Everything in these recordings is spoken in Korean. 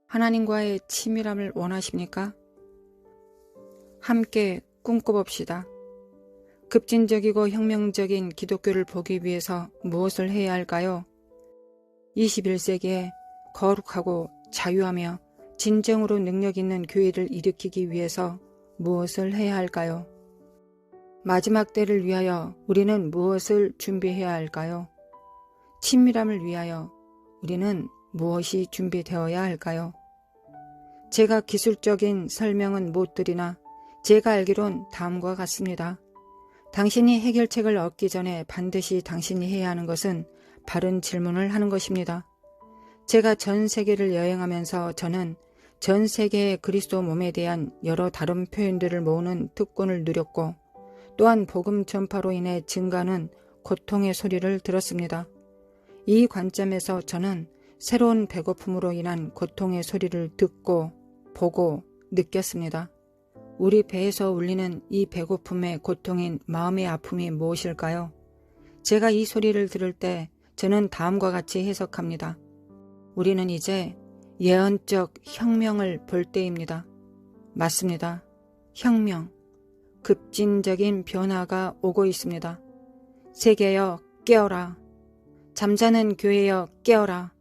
하나님과의 친밀함을 원하십니까? 함께 꿈꿔봅시다. 급진적이고 혁명적인 기독교를 보기 위해서 무엇을 해야 할까요? 21세기에 거룩하고 자유하며 진정으로 능력 있는 교회를 일으키기 위해서 무엇을 해야 할까요? 마지막 때를 위하여 우리는 무엇을 준비해야 할까요? 친밀함을 위하여 우리는 무엇이 준비되어야 할까요? 제가 기술적인 설명은 못 드리나 제가 알기론 다음과 같습니다. 당신이 해결책을 얻기 전에 반드시 당신이 해야 하는 것은 바른 질문을 하는 것입니다. 제가 전 세계를 여행하면서 저는 전 세계의 그리스도 몸에 대한 여러 다른 표현들을 모으는 특권을 누렸고 또한 복음 전파로 인해 증가하는 고통의 소리를 들었습니다. 이 관점에서 저는 새로운 배고픔으로 인한 고통의 소리를 듣고 보고 느꼈습니다. 우리 배에서 울리는 이 배고픔의 고통인 마음의 아픔이 무엇일까요? 제가 이 소리를 들을 때 저는 다음과 같이 해석합니다. 우리는 이제 예언적 혁명을 볼 때입니다. 맞습니다. 혁명, 급진적인 변화가 오고 있습니다. 세계여 깨어라. 잠자는 교회여 깨어라.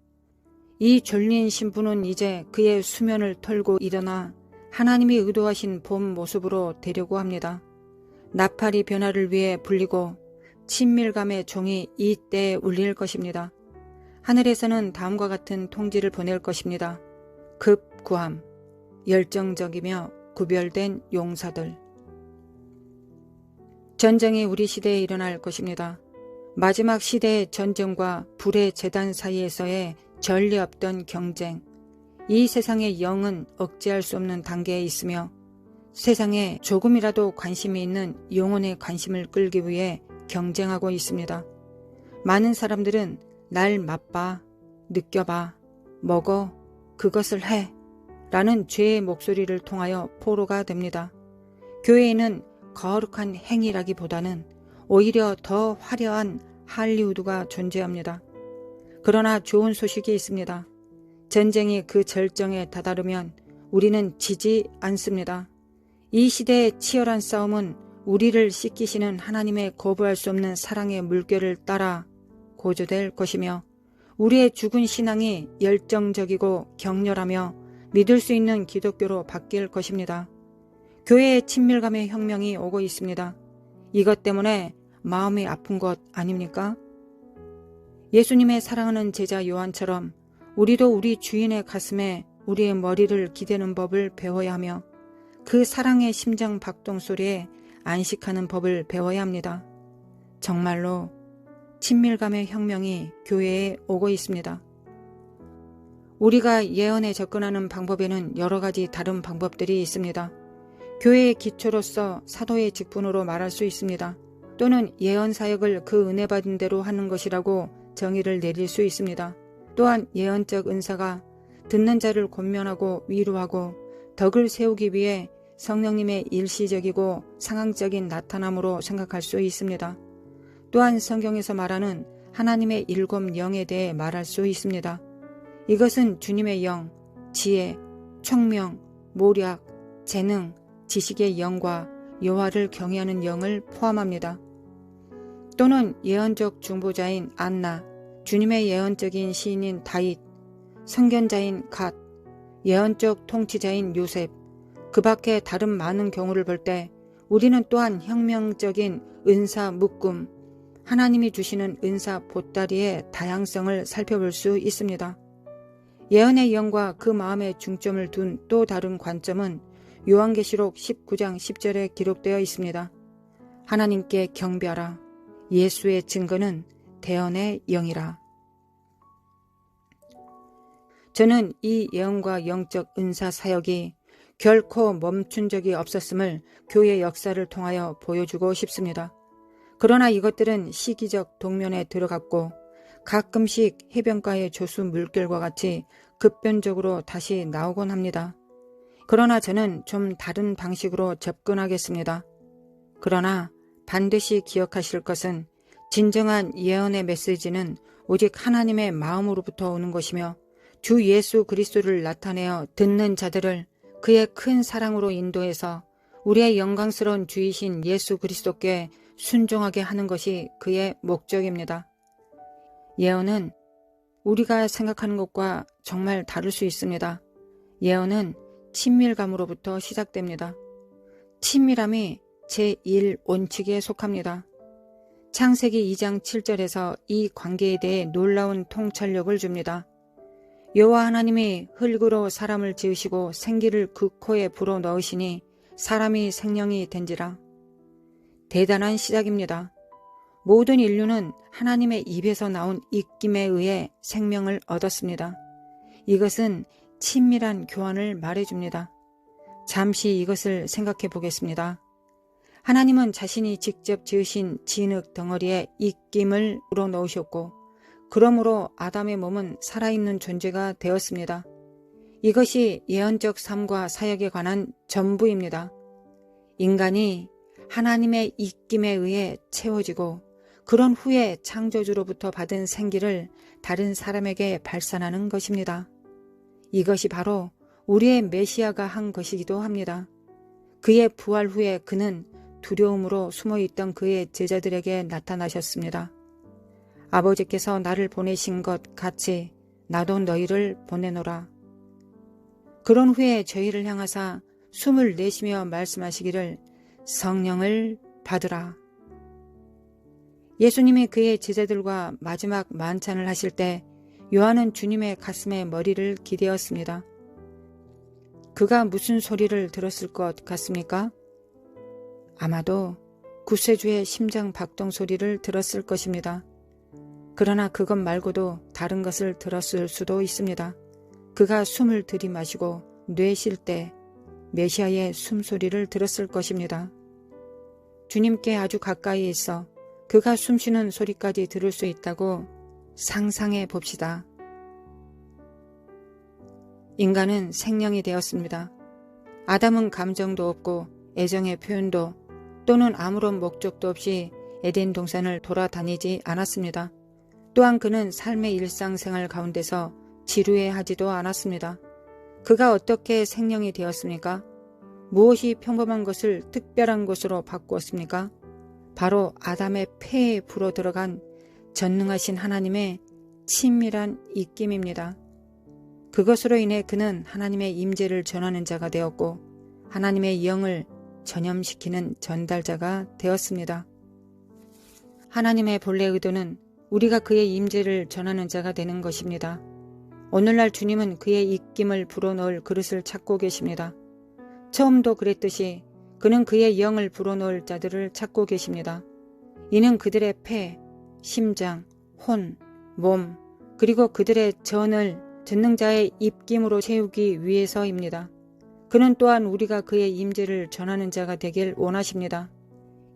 이 졸린 신부는 이제 그의 수면을 털고 일어나 하나님이 의도하신 본 모습으로 되려고 합니다. 나팔이 변화를 위해 불리고 친밀감의 종이 이 때에 울릴 것입니다. 하늘에서는 다음과 같은 통지를 보낼 것입니다. 급구함, 열정적이며 구별된 용사들. 전쟁이 우리 시대에 일어날 것입니다. 마지막 시대의 전쟁과 불의 재단 사이에서의 전례 없던 경쟁. 이 세상의 영은 억제할 수 없는 단계에 있으며 세상에 조금이라도 관심이 있는 영혼의 관심을 끌기 위해 경쟁하고 있습니다. 많은 사람들은 날 맛봐, 느껴봐, 먹어, 그것을 해 라는 죄의 목소리를 통하여 포로가 됩니다. 교회에는 거룩한 행위라기보다는 오히려 더 화려한 할리우드가 존재합니다. 그러나 좋은 소식이 있습니다. 전쟁이 그 절정에 다다르면 우리는 지지 않습니다. 이 시대의 치열한 싸움은 우리를 씻기시는 하나님의 거부할 수 없는 사랑의 물결을 따라 고조될 것이며 우리의 죽은 신앙이 열정적이고 격렬하며 믿을 수 있는 기독교로 바뀔 것입니다. 교회의 친밀감의 혁명이 오고 있습니다. 이것 때문에 마음이 아픈 것 아닙니까? 예수님의 사랑하는 제자 요한처럼 우리도 우리 주인의 가슴에 우리의 머리를 기대는 법을 배워야 하며 그 사랑의 심장 박동 소리에 안식하는 법을 배워야 합니다. 정말로 친밀감의 혁명이 교회에 오고 있습니다. 우리가 예언에 접근하는 방법에는 여러 가지 다른 방법들이 있습니다. 교회의 기초로서 사도의 직분으로 말할 수 있습니다. 또는 예언 사역을 그 은혜 받은 대로 하는 것이라고 정의를 내릴 수 있습니다. 또한 예언적 은사가 듣는 자를 권면하고 위로하고 덕을 세우기 위해 성령님의 일시적이고 상황적인 나타남으로 생각할 수 있습니다. 또한 성경에서 말하는 하나님의 일곱 영에 대해 말할 수 있습니다. 이것은 주님의 영, 지혜, 총명, 모략, 재능, 지식의 영과 여호와를 경외하는 영을 포함합니다. 또는 예언적 중보자인 안나, 주님의 예언적인 시인인 다윗, 선견자인 갓, 예언적 통치자인 요셉, 그 밖에 다른 많은 경우를 볼 때 우리는 또한 혁명적인 은사 묶음, 하나님이 주시는 은사 보따리의 다양성을 살펴볼 수 있습니다. 예언의 영과 그 마음에 중점을 둔 또 다른 관점은 요한계시록 19장 10절에 기록되어 있습니다. 하나님께 경배하라. 예수의 증거는 대언의 영이라. 저는 이 예언과 영적 은사 사역이 결코 멈춘 적이 없었음을 교회 역사를 통하여 보여주고 싶습니다. 그러나 이것들은 시기적 동면에 들어갔고 가끔씩 해변가의 조수 물결과 같이 급변적으로 다시 나오곤 합니다. 그러나 저는 좀 다른 방식으로 접근하겠습니다. 그러나 반드시 기억하실 것은 진정한 예언의 메시지는 오직 하나님의 마음으로부터 오는 것이며 주 예수 그리스도를 나타내어 듣는 자들을 그의 큰 사랑으로 인도해서 우리의 영광스러운 주이신 예수 그리스도께 순종하게 하는 것이 그의 목적입니다. 예언은 우리가 생각하는 것과 정말 다를 수 있습니다. 예언은 친밀감으로부터 시작됩니다. 친밀함이 제1원칙에 속합니다. 창세기 2장 7절에서 이 관계에 대해 놀라운 통찰력을 줍니다. 여호와 하나님이 흙으로 사람을 지으시고 생기를 그 코에 불어넣으시니 사람이 생명이 된지라. 대단한 시작입니다. 모든 인류는 하나님의 입에서 나온 입김에 의해 생명을 얻었습니다. 이것은 친밀한 교환을 말해줍니다. 잠시 이것을 생각해 보겠습니다. 하나님은 자신이 직접 지으신 진흙 덩어리에 입김을 불어넣으셨고 그러므로 아담의 몸은 살아있는 존재가 되었습니다. 이것이 예언적 삶과 사역에 관한 전부입니다. 인간이 하나님의 입김에 의해 채워지고 그런 후에 창조주로부터 받은 생기를 다른 사람에게 발산하는 것입니다. 이것이 바로 우리의 메시아가 한 것이기도 합니다. 그의 부활 후에 그는 두려움으로 숨어있던 그의 제자들에게 나타나셨습니다. 아버지께서 나를 보내신 것 같이 나도 너희를 보내노라. 그런 후에 저희를 향하사 숨을 내쉬며 말씀하시기를 성령을 받으라. 예수님이 그의 제자들과 마지막 만찬을 하실 때 요한은 주님의 가슴에 머리를 기대었습니다. 그가 무슨 소리를 들었을 것 같습니까? 아마도 구세주의 심장 박동 소리를 들었을 것입니다. 그러나 그것 말고도 다른 것을 들었을 수도 있습니다. 그가 숨을 들이마시고 뇌쉴 때 메시아의 숨소리를 들었을 것입니다. 주님께 아주 가까이 있어 그가 숨쉬는 소리까지 들을 수 있다고 상상해 봅시다. 인간은 생명이 되었습니다. 아담은 감정도 없고 애정의 표현도 또는 아무런 목적도 없이 에덴 동산을 돌아다니지 않았습니다. 또한 그는 삶의 일상생활 가운데서 지루해하지도 않았습니다. 그가 어떻게 생명이 되었습니까? 무엇이 평범한 것을 특별한 것으로 바꾸었습니까? 바로 아담의 폐에 불어들어간 전능하신 하나님의 친밀한 입김입니다. 그것으로 인해 그는 하나님의 임재를 전하는 자가 되었고 하나님의 영을 전염시키는 전달자가 되었습니다. 하나님의 본래 의도는 우리가 그의 임재를 전하는 자가 되는 것입니다. 오늘날 주님은 그의 입김을 불어넣을 그릇을 찾고 계십니다. 처음도 그랬듯이 그는 그의 영을 불어넣을 자들을 찾고 계십니다. 이는 그들의 폐, 심장, 혼, 몸, 그리고 그들의 전을 전능자의 입김으로 채우기 위해서입니다. 그는 또한 우리가 그의 임재를 전하는 자가 되길 원하십니다.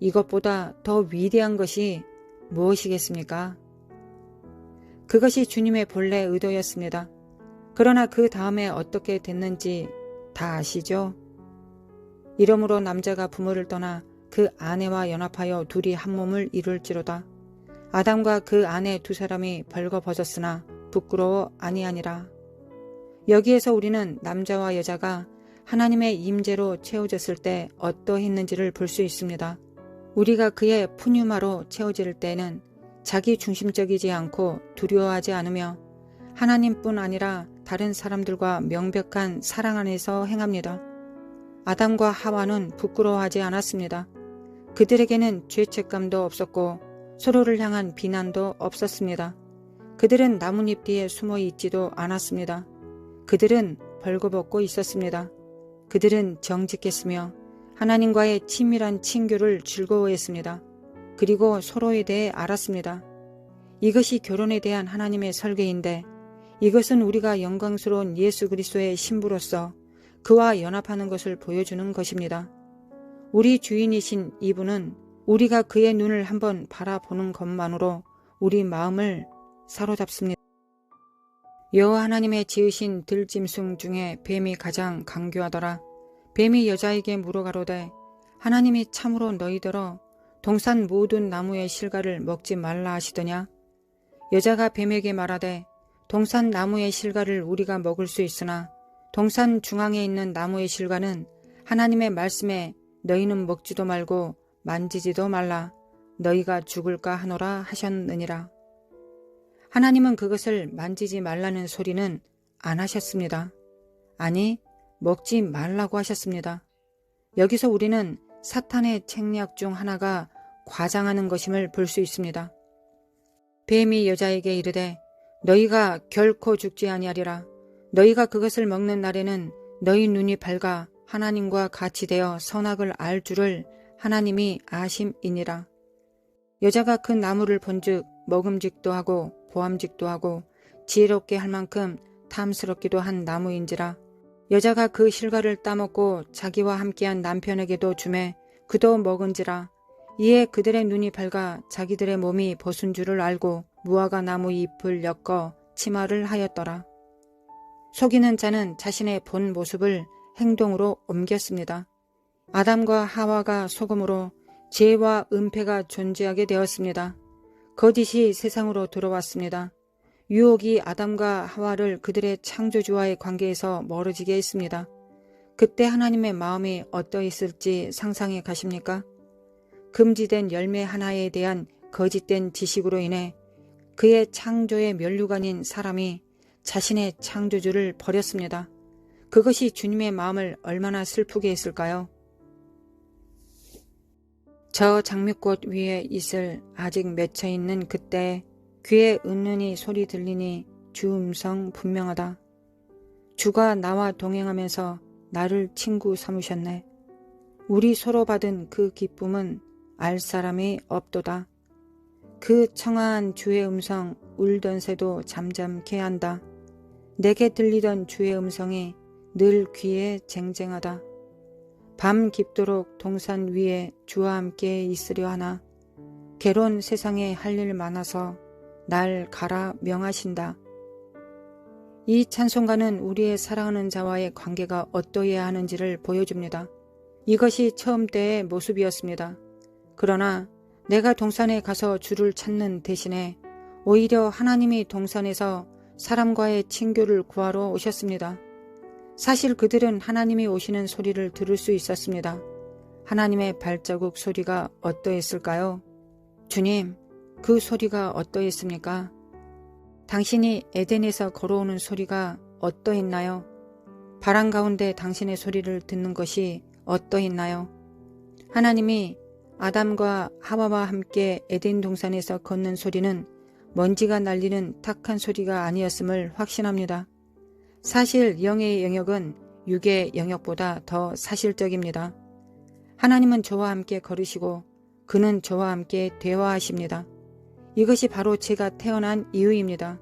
이것보다 더 위대한 것이 무엇이겠습니까? 그것이 주님의 본래 의도였습니다. 그러나 그 다음에 어떻게 됐는지 다 아시죠? 이러므로 남자가 부모를 떠나 그 아내와 연합하여 둘이 한 몸을 이룰지로다. 아담과 그 아내 두 사람이 벌거벗었으나 부끄러워 아니하니라. 여기에서 우리는 남자와 여자가 하나님의 임재로 채워졌을 때 어떠했는지를 볼 수 있습니다. 우리가 그의 푸뉴마로 채워질 때는 자기 중심적이지 않고 두려워하지 않으며 하나님뿐 아니라 다른 사람들과 명백한 사랑 안에서 행합니다. 아담과 하와는 부끄러워하지 않았습니다. 그들에게는 죄책감도 없었고 서로를 향한 비난도 없었습니다. 그들은 나뭇잎 뒤에 숨어 있지도 않았습니다. 그들은 벌거벗고 있었습니다. 그들은 정직했으며 하나님과의 친밀한 친교를 즐거워했습니다. 그리고 서로에 대해 알았습니다. 이것이 결혼에 대한 하나님의 설계인데 이것은 우리가 영광스러운 예수 그리스도의 신부로서 그와 연합하는 것을 보여주는 것입니다. 우리 주인이신 이분은 우리가 그의 눈을 한번 바라보는 것만으로 우리 마음을 사로잡습니다. 여호와 하나님의 지으신 들짐승 중에 뱀이 가장 강교하더라. 뱀이 여자에게 물어가로되 하나님이 참으로 너희더러 동산 모든 나무의 실과를 먹지 말라 하시더냐? 여자가 뱀에게 말하되 동산 나무의 실과를 우리가 먹을 수 있으나 동산 중앙에 있는 나무의 실과는 하나님의 말씀에 너희는 먹지도 말고 만지지도 말라 너희가 죽을까 하노라 하셨느니라. 하나님은 그것을 만지지 말라는 소리는 안 하셨습니다. 아니, 먹지 말라고 하셨습니다. 여기서 우리는 사탄의 책략 중 하나가 과장하는 것임을 볼 수 있습니다. 뱀이 여자에게 이르되 너희가 결코 죽지 아니하리라. 너희가 그것을 먹는 날에는 너희 눈이 밝아 하나님과 같이 되어 선악을 알 줄을 하나님이 아심이니라. 여자가 그 나무를 본즉 먹음직도 하고 보암직도 하고 지혜롭게 할 만큼 탐스럽기도 한 나무인지라. 여자가 그 실과를 따먹고 자기와 함께한 남편에게도 주매 그도 먹은지라. 이에 그들의 눈이 밝아 자기들의 몸이 벗은 줄을 알고 무화과 나무 잎을 엮어 치마를 하였더라. 속이는 자는 자신의 본 모습을 행동으로 옮겼습니다. 아담과 하와가 속음으로 죄와 은폐가 존재하게 되었습니다. 거짓이 세상으로 들어왔습니다. 유혹이 아담과 하와를 그들의 창조주와의 관계에서 멀어지게 했습니다. 그때 하나님의 마음이 어떠했을지 상상해 가십니까? 금지된 열매 하나에 대한 거짓된 지식으로 인해 그의 창조의 면류관인 사람이 자신의 창조주를 버렸습니다. 그것이 주님의 마음을 얼마나 슬프게 했을까요? 저 장미꽃 위에 있을 아직 맺혀 있는 그때 귀에 은은히 소리 들리니 주 음성 분명하다. 주가 나와 동행하면서 나를 친구 삼으셨네. 우리 서로 받은 그 기쁨은 알 사람이 없도다. 그 청아한 주의 음성 울던 새도 잠잠케 한다. 내게 들리던 주의 음성이 늘 귀에 쟁쟁하다. 밤 깊도록 동산 위에 주와 함께 있으려 하나 괴로운 세상에 할 일 많아서 날 가라 명하신다. 이 찬송가는 우리의 사랑하는 자와의 관계가 어떠해야 하는지를 보여줍니다. 이것이 처음 때의 모습이었습니다. 그러나 내가 동산에 가서 주를 찾는 대신에 오히려 하나님이 동산에서 사람과의 친교를 구하러 오셨습니다. 사실 그들은 하나님이 오시는 소리를 들을 수 있었습니다. 하나님의 발자국 소리가 어떠했을까요? 주님, 그 소리가 어떠했습니까? 당신이 에덴에서 걸어오는 소리가 어떠했나요? 바람 가운데 당신의 소리를 듣는 것이 어떠했나요? 하나님이 아담과 하와와 함께 에덴 동산에서 걷는 소리는 먼지가 날리는 탁한 소리가 아니었음을 확신합니다. 사실 영의 영역은 육의 영역보다 더 사실적입니다. 하나님은 저와 함께 걸으시고 그는 저와 함께 대화하십니다. 이것이 바로 제가 태어난 이유입니다.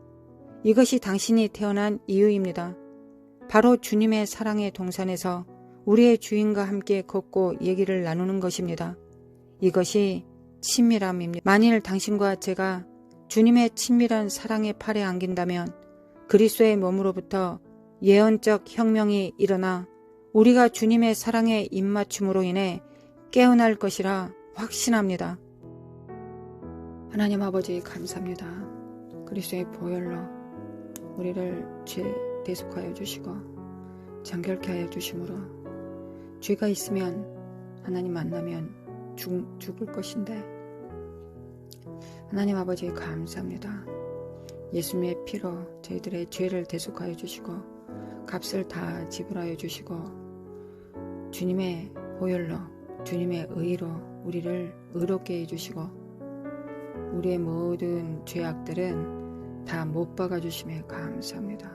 이것이 당신이 태어난 이유입니다. 바로 주님의 사랑의 동산에서 우리의 주인과 함께 걷고 얘기를 나누는 것입니다. 이것이 친밀함입니다. 만일 당신과 제가 주님의 친밀한 사랑의 팔에 안긴다면 그리스도의 몸으로부터 예언적 혁명이 일어나 우리가 주님의 사랑의 입맞춤으로 인해 깨어날 것이라 확신합니다. 하나님 아버지 감사합니다. 그리스도의 보혈로 우리를 죄 대속하여 주시고 정결케 하여 주심으로 죄가 있으면 하나님 만나면 죽을 것인데 하나님 아버지 감사합니다. 예수님의 피로 저희들의 죄를 대속하여 주시고 값을 다 지불하여 주시고 주님의 보혈로 주님의 의로 우리를 의롭게 해주시고 우리의 모든 죄악들은 다 못 박아주심에 감사합니다.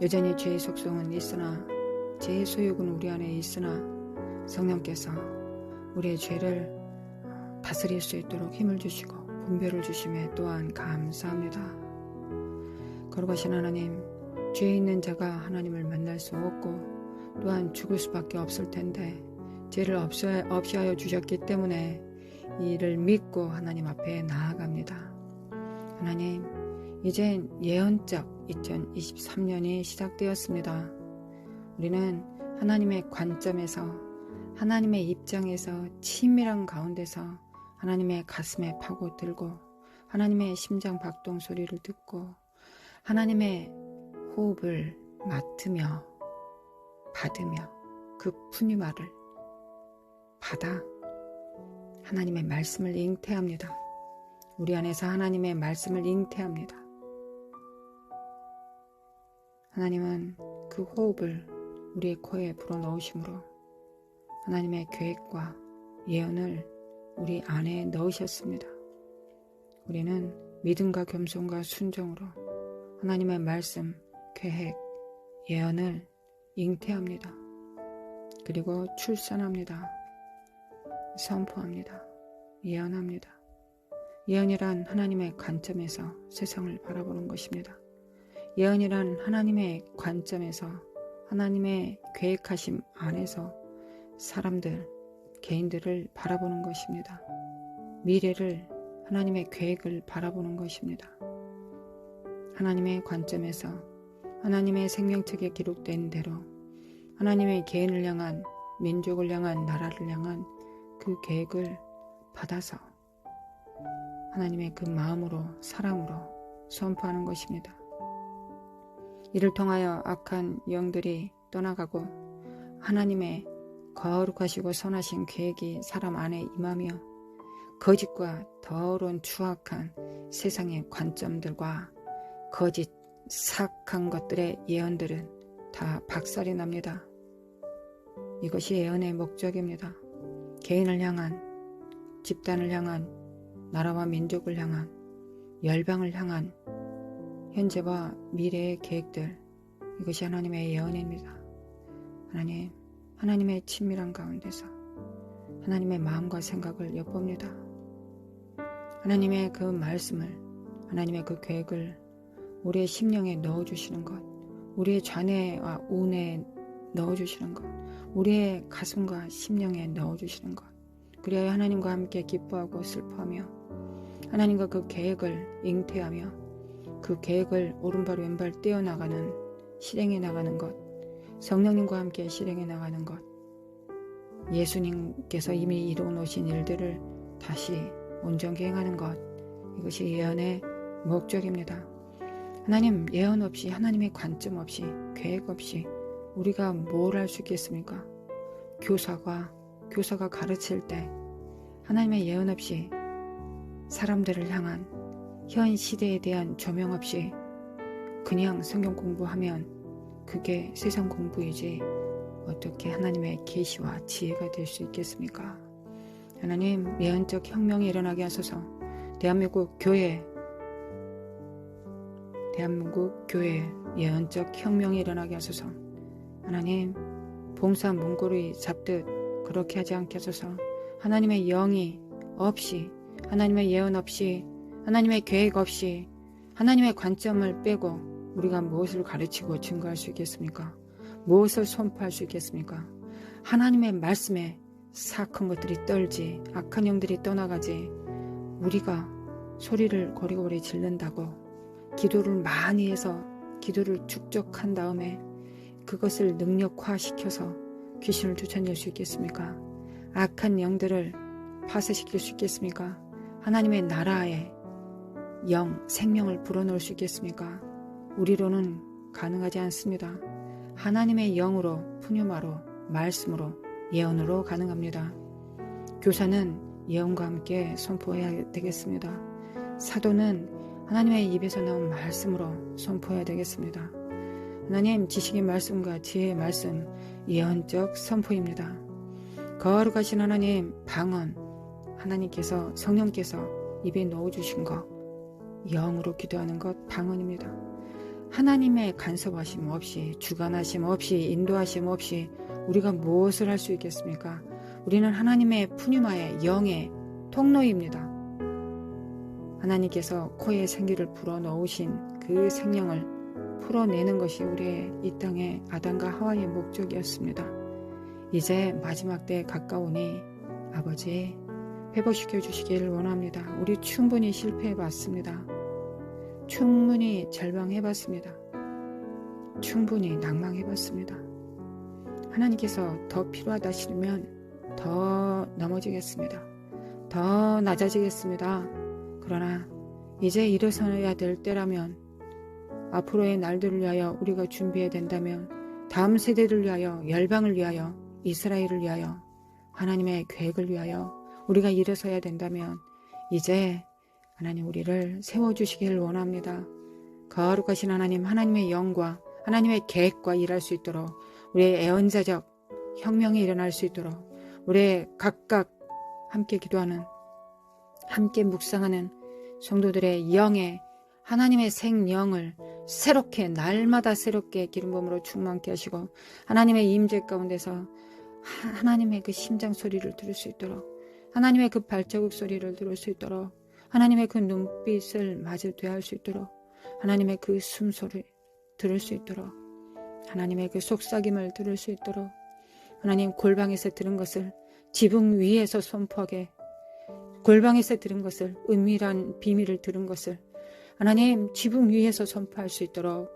여전히 죄의 속성은 있으나 죄의 소욕은 우리 안에 있으나 성령께서 우리의 죄를 다스릴 수 있도록 힘을 주시고 분별을 주심에 또한 감사합니다. 거룩하신 하나님, 죄에 있는 자가 하나님을 만날 수 없고 또한 죽을 수밖에 없을 텐데 죄를 없이 하여 주셨기 때문에 이를 믿고 하나님 앞에 나아갑니다. 하나님, 이젠 예언적 2023년이 시작되었습니다. 우리는 하나님의 관점에서, 하나님의 입장에서 친밀한 가운데서 하나님의 가슴에 파고들고 하나님의 심장 박동 소리를 듣고 하나님의 호흡을 맡으며 받으며 그 푸니마를 받아 하나님의 말씀을 잉태합니다. 우리 안에서 하나님의 말씀을 잉태합니다. 하나님은 그 호흡을 우리의 코에 불어넣으심으로 하나님의 계획과 예언을 우리 안에 넣으셨습니다. 우리는 믿음과 겸손과 순종으로 하나님의 말씀, 계획, 예언을 잉태합니다. 그리고 출산합니다. 선포합니다. 예언합니다. 예언이란 하나님의 관점에서 세상을 바라보는 것입니다. 예언이란 하나님의 관점에서 하나님의 계획하심 안에서 사람들, 개인들을 바라보는 것입니다. 미래를, 하나님의 계획을 바라보는 것입니다. 하나님의 관점에서 하나님의 생명책에 기록된 대로 하나님의 개인을 향한, 민족을 향한, 나라를 향한 그 계획을 받아서 하나님의 그 마음으로, 사랑으로 선포하는 것입니다. 이를 통하여 악한 영들이 떠나가고 하나님의 거룩하시고 선하신 계획이 사람 안에 임하며 거짓과 더러운 추악한 세상의 관점들과 거짓 사악한 것들의 예언들은 다 박살이 납니다. 이것이 예언의 목적입니다. 개인을 향한, 집단을 향한, 나라와 민족을 향한, 열방을 향한 현재와 미래의 계획들, 이것이 하나님의 예언입니다. 하나님의 친밀한 가운데서 하나님의 마음과 생각을 엿봅니다. 하나님의 그 말씀을, 하나님의 그 계획을 우리의 심령에 넣어주시는 것, 우리의 좌뇌와 우뇌에 넣어주시는 것, 우리의 가슴과 심령에 넣어주시는 것, 그리하여 하나님과 함께 기뻐하고 슬퍼하며 하나님과 그 계획을 잉태하며 그 계획을 오른발 왼발 떼어나가는, 실행해 나가는 것, 성령님과 함께 실행해 나가는 것, 예수님께서 이미 이루어 놓으신 일들을 다시 온전히 행하는 것, 이것이 예언의 목적입니다. 하나님 예언 없이, 하나님의 관점 없이, 계획 없이 우리가 뭘 할 수 있겠습니까? 교사가 가르칠 때 하나님의 예언 없이 사람들을 향한 현 시대에 대한 조명 없이 그냥 성경 공부하면 그게 세상 공부이지 어떻게 하나님의 계시와 지혜가 될 수 있겠습니까? 하나님 예언적 혁명이 일어나게 하소서. 대한민국 교회 예언적 혁명이 일어나게 하소서. 하나님 봉사 문고리 잡듯 그렇게 하지 않게 하소서. 하나님의 영이 없이, 하나님의 예언 없이, 하나님의 계획 없이, 하나님의 관점을 빼고 우리가 무엇을 가르치고 증거할 수 있겠습니까? 무엇을 선포할 수 있겠습니까? 하나님의 말씀에 사악한 것들이 떨지, 악한 영들이 떠나가지, 우리가 소리를 고리고리 지른다고 기도를 많이 해서 기도를 축적한 다음에 그것을 능력화시켜서 귀신을 쫓아낼 수 있겠습니까? 악한 영들을 파쇄시킬 수 있겠습니까? 하나님의 나라에 생명을 불어넣을 수 있겠습니까? 우리로는 가능하지 않습니다. 하나님의 영으로, 푸뉴마로, 말씀으로, 예언으로 가능합니다. 교사는 예언과 함께 선포해야 되겠습니다. 사도는 하나님의 입에서 나온 말씀으로 선포해야 되겠습니다. 하나님 지식의 말씀과 지혜의 말씀, 예언적 선포입니다. 거룩하신 하나님 방언, 하나님께서, 성령께서 입에 넣어주신 것, 영으로 기도하는 것 방언입니다. 하나님의 간섭하심 없이, 주관하심 없이, 인도하심 없이 우리가 무엇을 할 수 있겠습니까? 우리는 하나님의 푸뉴마의 영의 통로입니다. 하나님께서 코에 생기를 불어넣으신 그 생명을 풀어내는 것이 우리의 이 땅의 아담과 하와의 목적이었습니다. 이제 마지막 때에 가까우니 아버지 회복시켜 주시기를 원합니다. 우리 충분히 실패해봤습니다. 충분히 절망해봤습니다. 충분히 낭망해봤습니다. 하나님께서 더 필요하다 싶으면 더 넘어지겠습니다. 더 낮아지겠습니다. 그러나 이제 일어서야 될 때라면, 앞으로의 날들을 위하여 우리가 준비해야 된다면, 다음 세대를 위하여, 열방을 위하여, 이스라엘을 위하여, 하나님의 계획을 위하여 우리가 일어서야 된다면 이제 하나님 우리를 세워주시기를 원합니다. 거룩하신 하나님, 하나님의 영과 하나님의 계획과 일할 수 있도록, 우리의 애언자적 혁명이 일어날 수 있도록, 우리의 각각 함께 기도하는, 함께 묵상하는 성도들의 영에 하나님의 생영을 새롭게, 날마다 새롭게 기름 부음으로 충만케 하시고, 하나님의 임재 가운데서 하나님의 그 심장 소리를 들을 수 있도록, 하나님의 그 발자국 소리를 들을 수 있도록, 하나님의 그 눈빛을 마주 대할 수 있도록, 하나님의 그 숨소리 들을 수 있도록, 하나님의 그 속삭임을 들을 수 있도록, 하나님 골방에서 들은 것을 지붕 위에서 선포하게, 골방에서 들은 것을, 은밀한 비밀을 들은 것을 하나님 지붕 위에서 선포할 수 있도록,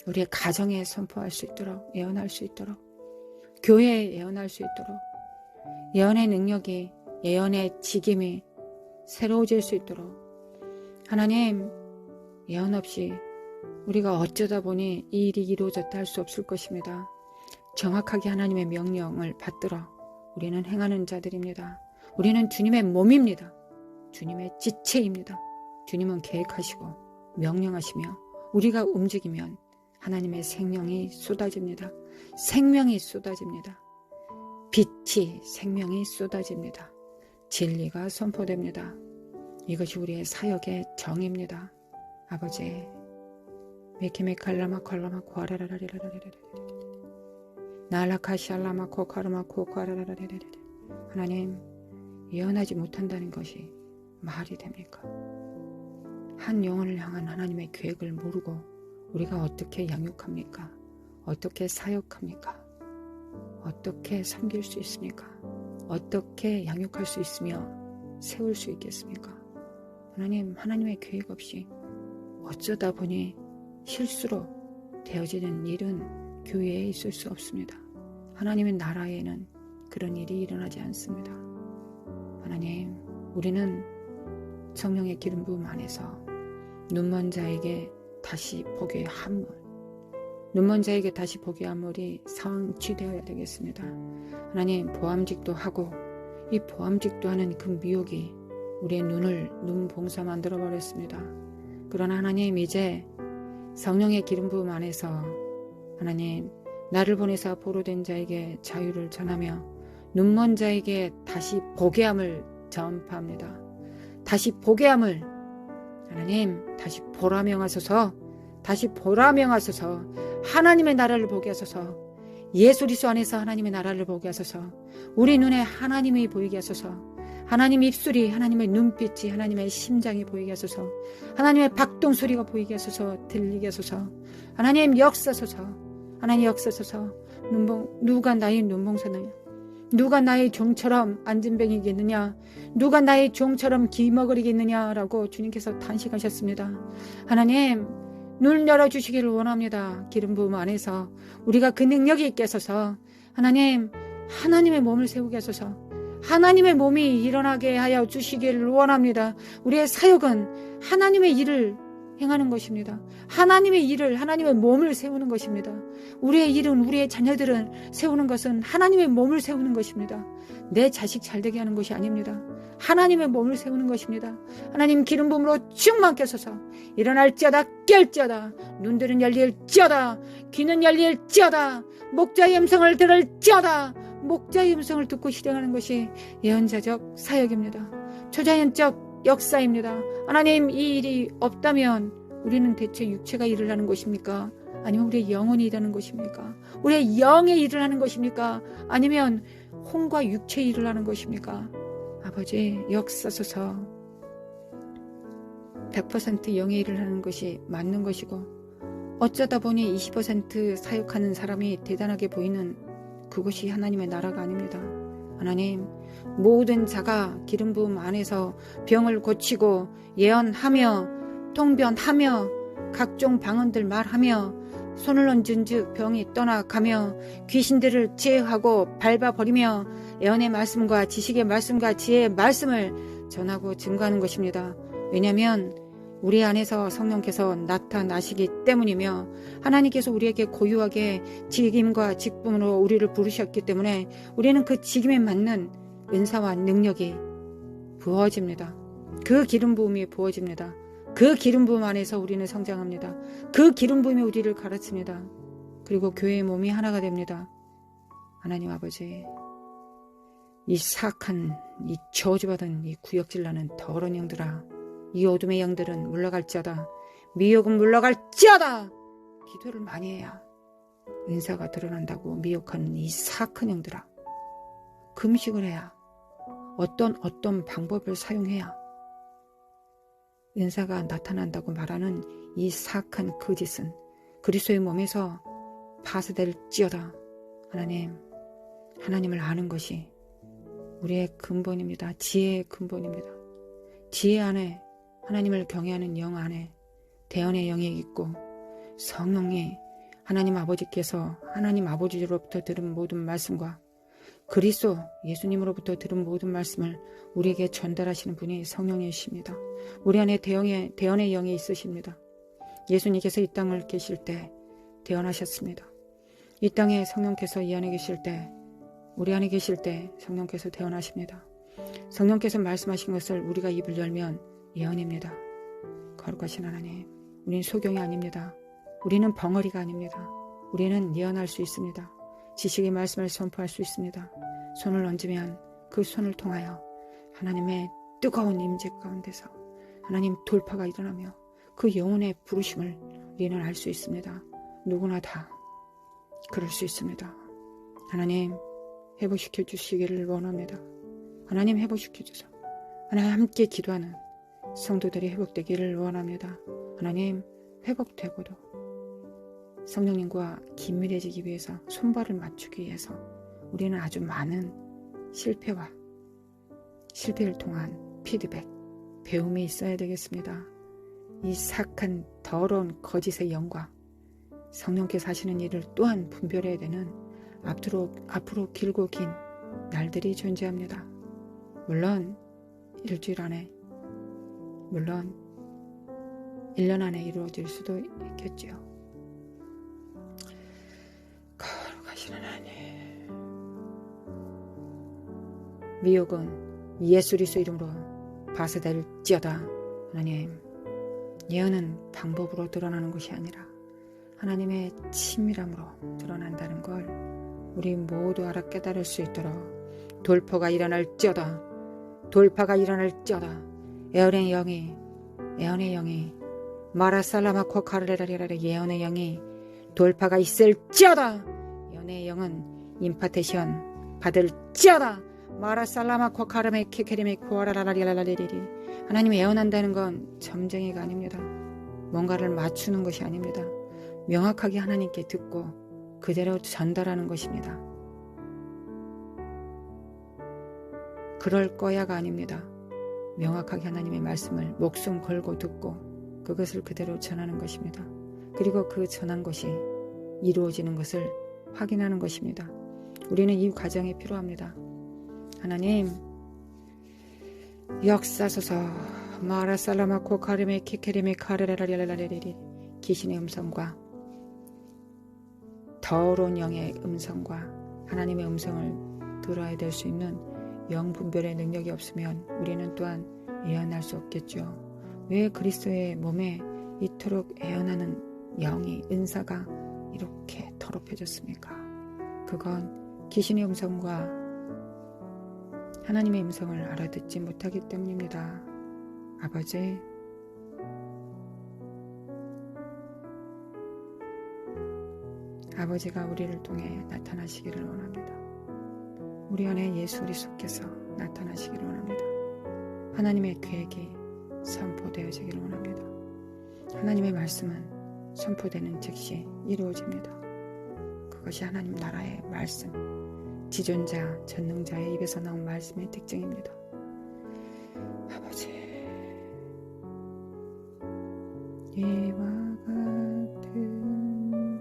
우리의 가정에 선포할 수 있도록, 예언할 수 있도록, 교회에 예언할 수 있도록, 예언의 능력이, 예언의 직임이 새로워질 수 있도록, 하나님 예언 없이 우리가 어쩌다 보니 이 일이 이루어졌다 할 수 없을 것입니다. 정확하게 하나님의 명령을 받들어 우리는 행하는 자들입니다. 우리는 주님의 몸입니다. 주님의 지체입니다. 주님은 계획하시고 명령하시며 우리가 움직이면 하나님의 생명이 쏟아집니다. 생명이 쏟아집니다. 빛이, 생명이 쏟아집니다. 진리가 선포됩니다. 이것이 우리의 사역의 정입니다. 아버지, 메키메칼라마 컬라마 코아라라라리라라리라리 나라카시알라마 코카르마 코카라라라리라리. 하나님, 예언하지 못한다는 것이 말이 됩니까? 한 영혼을 향한 하나님의 계획을 모르고 우리가 어떻게 양육합니까? 어떻게 사역합니까? 어떻게 섬길 수 있습니까? 어떻게 양육할 수 있으며 세울 수 있겠습니까? 하나님, 하나님의 계획 없이 어쩌다 보니 실수로 되어지는 일은 교회에 있을 수 없습니다. 하나님의 나라에는 그런 일이 일어나지 않습니다. 하나님, 우리는 성령의 기름 부음 안에서 눈먼 자에게 다시 보게 함을, 눈먼 자에게 다시 보게 함을이 성취되어야 되겠습니다. 하나님, 보암직도 하고 이 보암직도 하는 그 미혹이 우리의 눈 봉사 만들어 버렸습니다. 그러나 하나님, 이제 성령의 기름 부음 안에서 하나님, 나를 보내사 보로 된 자에게 자유를 전하며 눈먼 자에게 다시 보게 함을 전파합니다. 다시 보게 함을, 하나님, 다시 보라 명하소서, 다시 보라 명하소서, 하나님의 나라를 보게 하소서, 예수 그리스도 안에서 하나님의 나라를 보게 하소서, 우리 눈에 하나님이 보이게 하소서, 하나님의 입술이, 하나님의 눈빛이, 하나님의 심장이 보이게 하소서, 하나님의 박동 소리가 보이게 하소서, 들리게 하소서, 하나님 역사소서, 하나님 역사소서. 누가 나의 눈봉선을, 누가 나의 종처럼 안진뱅이겠느냐, 누가 나의 종처럼 기머거리겠느냐라고 주님께서 탄식하셨습니다. 하나님, 눈을 열어주시기를 원합니다. 기름 부음 안에서 우리가 그 능력이 있게 하소서. 하나님, 하나님의 몸을 세우게 하소서. 하나님의 몸이 일어나게 하여 주시기를 원합니다. 우리의 사역은 하나님의 일을 행하는 것입니다. 하나님의 일을, 하나님의 몸을 세우는 것입니다. 우리의 일은, 우리의 자녀들은 세우는 것은 하나님의 몸을 세우는 것입니다. 내 자식 잘되게 하는 것이 아닙니다. 하나님의 몸을 세우는 것입니다. 하나님 기름 부음으로 충만케 하소서. 일어날지어다, 깰지어다, 눈들은 열릴지어다, 귀는 열릴지어다, 목자의 음성을 들을지어다. 목자의 음성을 듣고 실행하는 것이 예언자적 사역입니다. 초자연적 역사입니다. 하나님, 이 일이 없다면 우리는 대체 육체가 일을 하는 것입니까? 아니면 우리의 영혼이 일하는 것입니까? 우리의 영의 일을 하는 것입니까? 아니면 혼과 육체의 일을 하는 것입니까? 아버지, 역사소서. 100% 영의 일을 하는 것이 맞는 것이고, 어쩌다 보니 20% 사역하는 사람이 대단하게 보이는 그것이 하나님의 나라가 아닙니다. 하나님, 모든 자가 기름 부음 안에서 병을 고치고 예언하며 통변하며 각종 방언들 말하며 손을 얹은 즉 병이 떠나가며 귀신들을 제하고 밟아버리며 예언의 말씀과 지식의 말씀과 지혜의 말씀을 전하고 증거하는 것입니다. 왜냐하면 우리 안에서 성령께서 나타나시기 때문이며 하나님께서 우리에게 고유하게 직임과 직분으로 우리를 부르셨기 때문에 우리는 그 직임에 맞는 은사와 능력이 부어집니다. 그 기름 부음이 부어집니다. 그 기름 부음 안에서 우리는 성장합니다. 그 기름 부음이 우리를 가르칩니다. 그리고 교회의 몸이 하나가 됩니다. 하나님 아버지, 이 사악한, 이 저주받은 이 구역질나는 더러운 영들아, 이 어둠의 영들은 물러갈지어다. 미혹은 물러갈지어다. 기도를 많이 해야 은사가 드러난다고 미혹하는 이 사악한 영들아, 금식을 해야 어떤 방법을 사용해야 은사가 나타난다고 말하는 이 사악한 거짓은 그리스도의 몸에서 파쇄될지어다. 하나님을 아는 것이 우리의 근본입니다. 지혜의 근본입니다. 지혜 안에 하나님을 경외하는 영 안에 대언의 영이 있고 성령이 하나님 아버지께서 하나님 아버지로부터 들은 모든 말씀과 그리스도 예수님으로부터 들은 모든 말씀을 우리에게 전달하시는 분이 성령이십니다. 우리 안에 대언의 영이 있으십니다. 예수님께서 이 땅을 계실 때 대언하셨습니다. 이 땅에 성령께서 이 안에 계실 때, 우리 안에 계실 때 성령께서 대언하십니다. 성령께서 말씀하신 것을 우리가 입을 열면 예언입니다. 거룩하신 하나님, 우리는 소경이 아닙니다. 우리는 벙어리가 아닙니다. 우리는 예언할 수 있습니다. 지식의 말씀을 선포할 수 있습니다. 손을 얹으면 그 손을 통하여 하나님의 뜨거운 임재 가운데서 하나님 돌파가 일어나며 그 영혼의 부르심을 우리는 알 수 있습니다. 누구나 다 그럴 수 있습니다. 하나님 회복시켜 주시기를 원합니다. 하나님 회복시켜 주셔서 하나님 함께 기도하는 성도들이 회복되기를 원합니다. 하나님 회복되고도 성령님과 긴밀해지기 위해서 손발을 맞추기 위해서 우리는 아주 많은 실패를 통한 피드백, 배움이 있어야 되겠습니다. 이 사악한 더러운 거짓의 영과 성령께서 하시는 일을 또한 분별해야 되는 앞으로 길고 긴 날들이 존재합니다. 물론 일주일 안에, 물론 1년 안에 이루어질 수도 있겠지요. 거룩하신 하나님, 미혹은 예수 그리스도 이름으로 파쇄될지어다. 하나님, 예언은 방법으로 드러나는 것이 아니라 하나님의 친밀함으로 드러난다는 걸 우리 모두 알아 깨달을 수 있도록 돌파가 일어날지어다. 예언의 영이 마라살라마코 카르레라리라레 예언의 영이 돌파가 있을지어다. 예언의 영은 임파테션 받을지어다. 마라살라마코 카르메 케케리메 코아라라라리라라리리. 하나님이 예언한다는 건 점쟁이가 아닙니다. 뭔가를 맞추는 것이 아닙니다. 명확하게 하나님께 듣고 그대로 전달하는 것입니다. 그럴 거야가 아닙니다. 명확하게 하나님의 말씀을 목숨 걸고 듣고 그것을 그대로 전하는 것입니다. 그리고 그 전한 것이 이루어지는 것을 확인하는 것입니다. 우리는 이 과정이 필요합니다. 하나님 역사소서 마라살라마코 카르메 키케리메 카레라라리라라리리 귀신의 음성과 더러운 영의 음성과 하나님의 음성을 들어야 될 수 있는 영분별의 능력이 없으면 우리는 또한 예언할 수 없겠죠. 왜 그리스도의 몸에 이토록 예언하는 영이 은사가 이렇게 더럽혀졌습니까? 그건 귀신의 음성과 하나님의 음성을 알아듣지 못하기 때문입니다. 아버지, 아버지가 우리를 통해 나타나시기를 원합니다. 우리 안에 예수 그리스도께서 나타나시기를 원합니다. 하나님의 계획이 선포되어지기를 원합니다. 하나님의 말씀은 선포되는 즉시 이루어집니다. 그것이 하나님 나라의 말씀, 지존자, 전능자의 입에서 나온 말씀의 특징입니다. 아버지, 이와 같은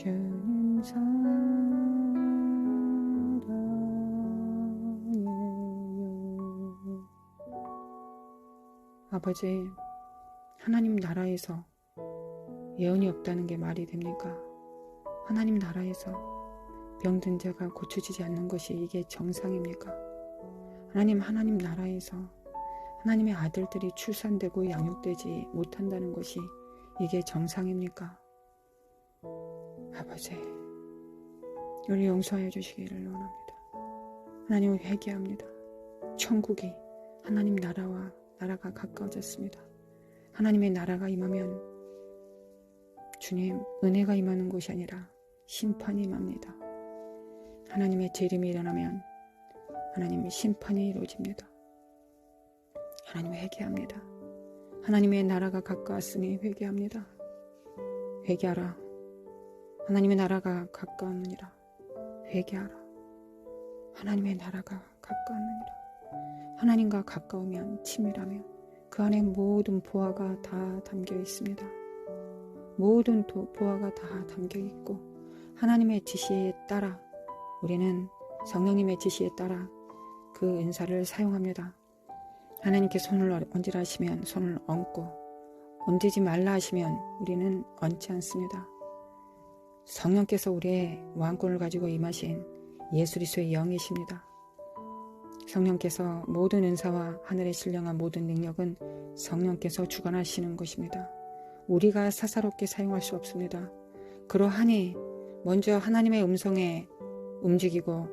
주님 사랑해요. 아버지, 하나님 나라에서 예언이 없다는 게 말이 됩니까? 하나님 나라에서 병든 자가 고쳐지지 않는 것이 이게 정상입니까? 하나님 나라에서 하나님의 아들들이 출산되고 양육되지 못한다는 것이 이게 정상입니까? 아버지, 우리 용서해 주시기를 원합니다. 하나님을 회개합니다. 천국이 하나님 나라가 가까워졌습니다. 하나님의 나라가 임하면 주님, 은혜가 임하는 곳이 아니라 심판이 임합니다. 하나님의 재림이 일어나면 하나님의 심판이 이루어집니다. 하나님 회개합니다. 하나님의 나라가 가까웠으니 회개합니다. 회개하라. 하나님의 나라가 가까웠느니라. 회개하라. 하나님의 나라가 가까웠느니라. 하나님과 가까우면 친밀하면 그 안에 모든 보화가 다 담겨 있습니다. 모든 보화가 다 담겨 있고 하나님의 지시에 따라 우리는 성령님의 지시에 따라 그 은사를 사용합니다. 하나님께 손을 얹으라 하시면 손을 얹고 얹지 말라 하시면 우리는 얹지 않습니다. 성령께서 우리의 왕권을 가지고 임하신 예수 그리스도의 영이십니다. 성령께서 모든 은사와 하늘에 신령한 모든 능력은 성령께서 주관하시는 것입니다. 우리가 사사롭게 사용할 수 없습니다. 그러하니 먼저 하나님의 음성에 움직이고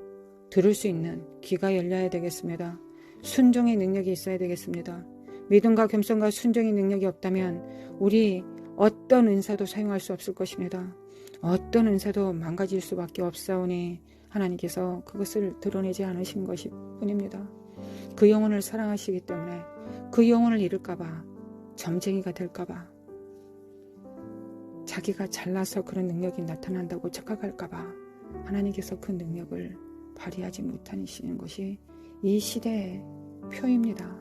들을 수 있는 귀가 열려야 되겠습니다. 순종의 능력이 있어야 되겠습니다. 믿음과 겸손과 순종의 능력이 없다면 우리 어떤 은사도 사용할 수 없을 것입니다. 어떤 은사도 망가질 수밖에 없사오니 하나님께서 그것을 드러내지 않으신 것이 뿐입니다. 그 영혼을 사랑하시기 때문에 그 영혼을 잃을까봐 점쟁이가 될까봐 자기가 잘나서 그런 능력이 나타난다고 착각할까봐 하나님께서 그 능력을 발휘하지 못하시는 것이 이 시대의 표입니다.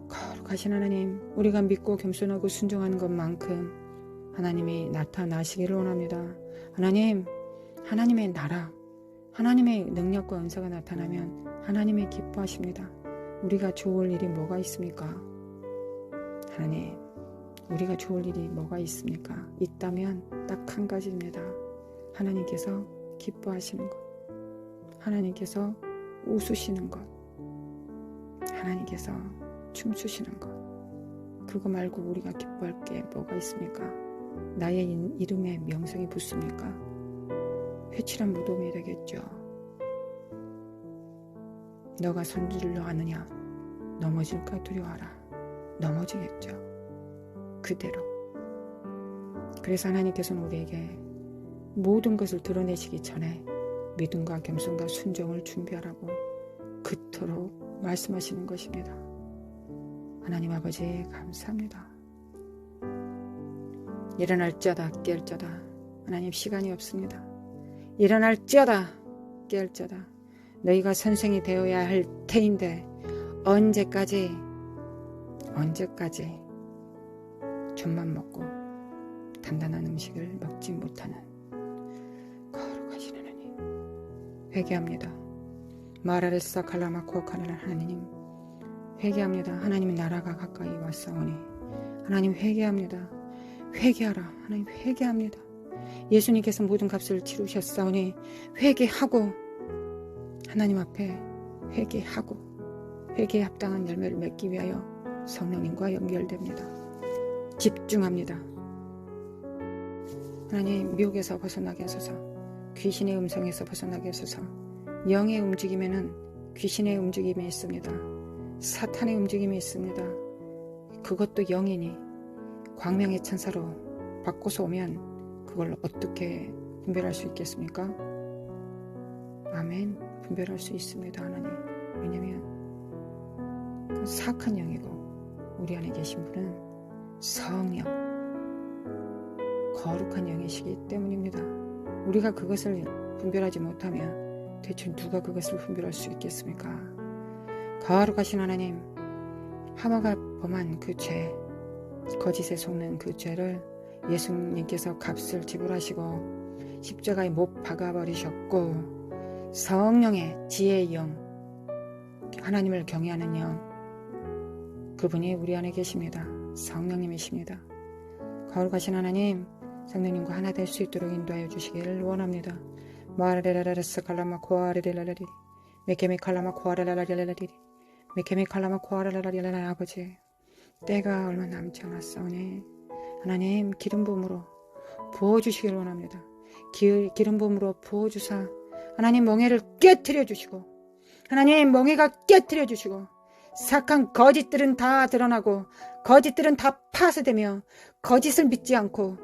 거룩하신 하나님, 우리가 믿고 겸손하고 순종하는 것만큼 하나님이 나타나시기를 원합니다. 하나님, 하나님의 나라, 하나님의 능력과 은사가 나타나면 하나님이 기뻐하십니다. 우리가 좋을 일이 뭐가 있습니까? 하나님, 우리가 좋을 일이 뭐가 있습니까? 있다면 딱 한 가지입니다. 하나님께서 기뻐하시는 것, 하나님께서 웃으시는 것, 하나님께서 춤추시는 것. 그거 말고 우리가 기뻐할 게 뭐가 있습니까? 나의 이름에 명성이 붙습니까? 회칠한 무덤이 되겠죠. 너가 손질러 아느냐? 넘어질까 두려워하라. 넘어지겠죠. 그대로. 그래서 하나님께서는 우리에게 모든 것을 드러내시기 전에 믿음과 겸손과 순종을 준비하라고 그토록 말씀하시는 것입니다. 하나님 아버지 감사합니다. 일어날지어다 깰지어다. 하나님 시간이 없습니다. 일어날지어다 깰지어다. 너희가 선생이 되어야 할 테인데 언제까지 젖만 먹고 단단한 음식을 먹지 못하는 거룩하신 하나님 회개합니다. 마라레사 칼라마코카라는 하나님 회개합니다. 하나님의 나라가 가까이 왔사오니 하나님 회개합니다. 회개하라. 하나님 회개합니다. 예수님께서 모든 값을 치르셨사오니 회개하고 하나님 앞에 회개하고 회개에 합당한 열매를 맺기 위하여 성령님과 연결됩니다. 집중합니다. 하나님 미혹에서 벗어나게 하소서. 귀신의 음성에서 벗어나게 하소서. 영의 움직임에는 귀신의 움직임이 있습니다. 사탄의 움직임이 있습니다. 그것도 영이니 광명의 천사로 바꿔서 오면 그걸 어떻게 분별할 수 있겠습니까? 아멘. 분별할 수 있습니다. 하나님. 왜냐하면 그 사악한 영이고 우리 안에 계신 분은 성령, 거룩한 영이시기 때문입니다. 우리가 그것을 분별하지 못하면 대체 누가 그것을 분별할 수 있겠습니까? 거룩하신 하나님, 하와가 범한 그 죄, 거짓에 속는 그 죄를 예수님께서 값을 지불하시고 십자가에 못 박아버리셨고 성령의 지혜의 영, 하나님을 경외하는 영, 그분이 우리 안에 계십니다. 성령님이십니다. 거룩하신 하나님, 성령님과 하나 될 수 있도록 인도하여 주시기를 원합니다. 마라레라라스 칼라마 코아레레라라리 메케미 칼라마 코아레라라리라리 메케미 칼라마 코아레라라리라라. 아버지, 때가 얼마 남지 않았사오니 하나님 기름 부음으로 부어주시기를 원합니다. 기름 부음으로 부어주사 하나님 멍에를 깨트려 주시고, 하나님 멍에가 깨트려 주시고, 사악한 거짓들은 다 드러나고 거짓들은 다 파쇄되며 거짓을 믿지 않고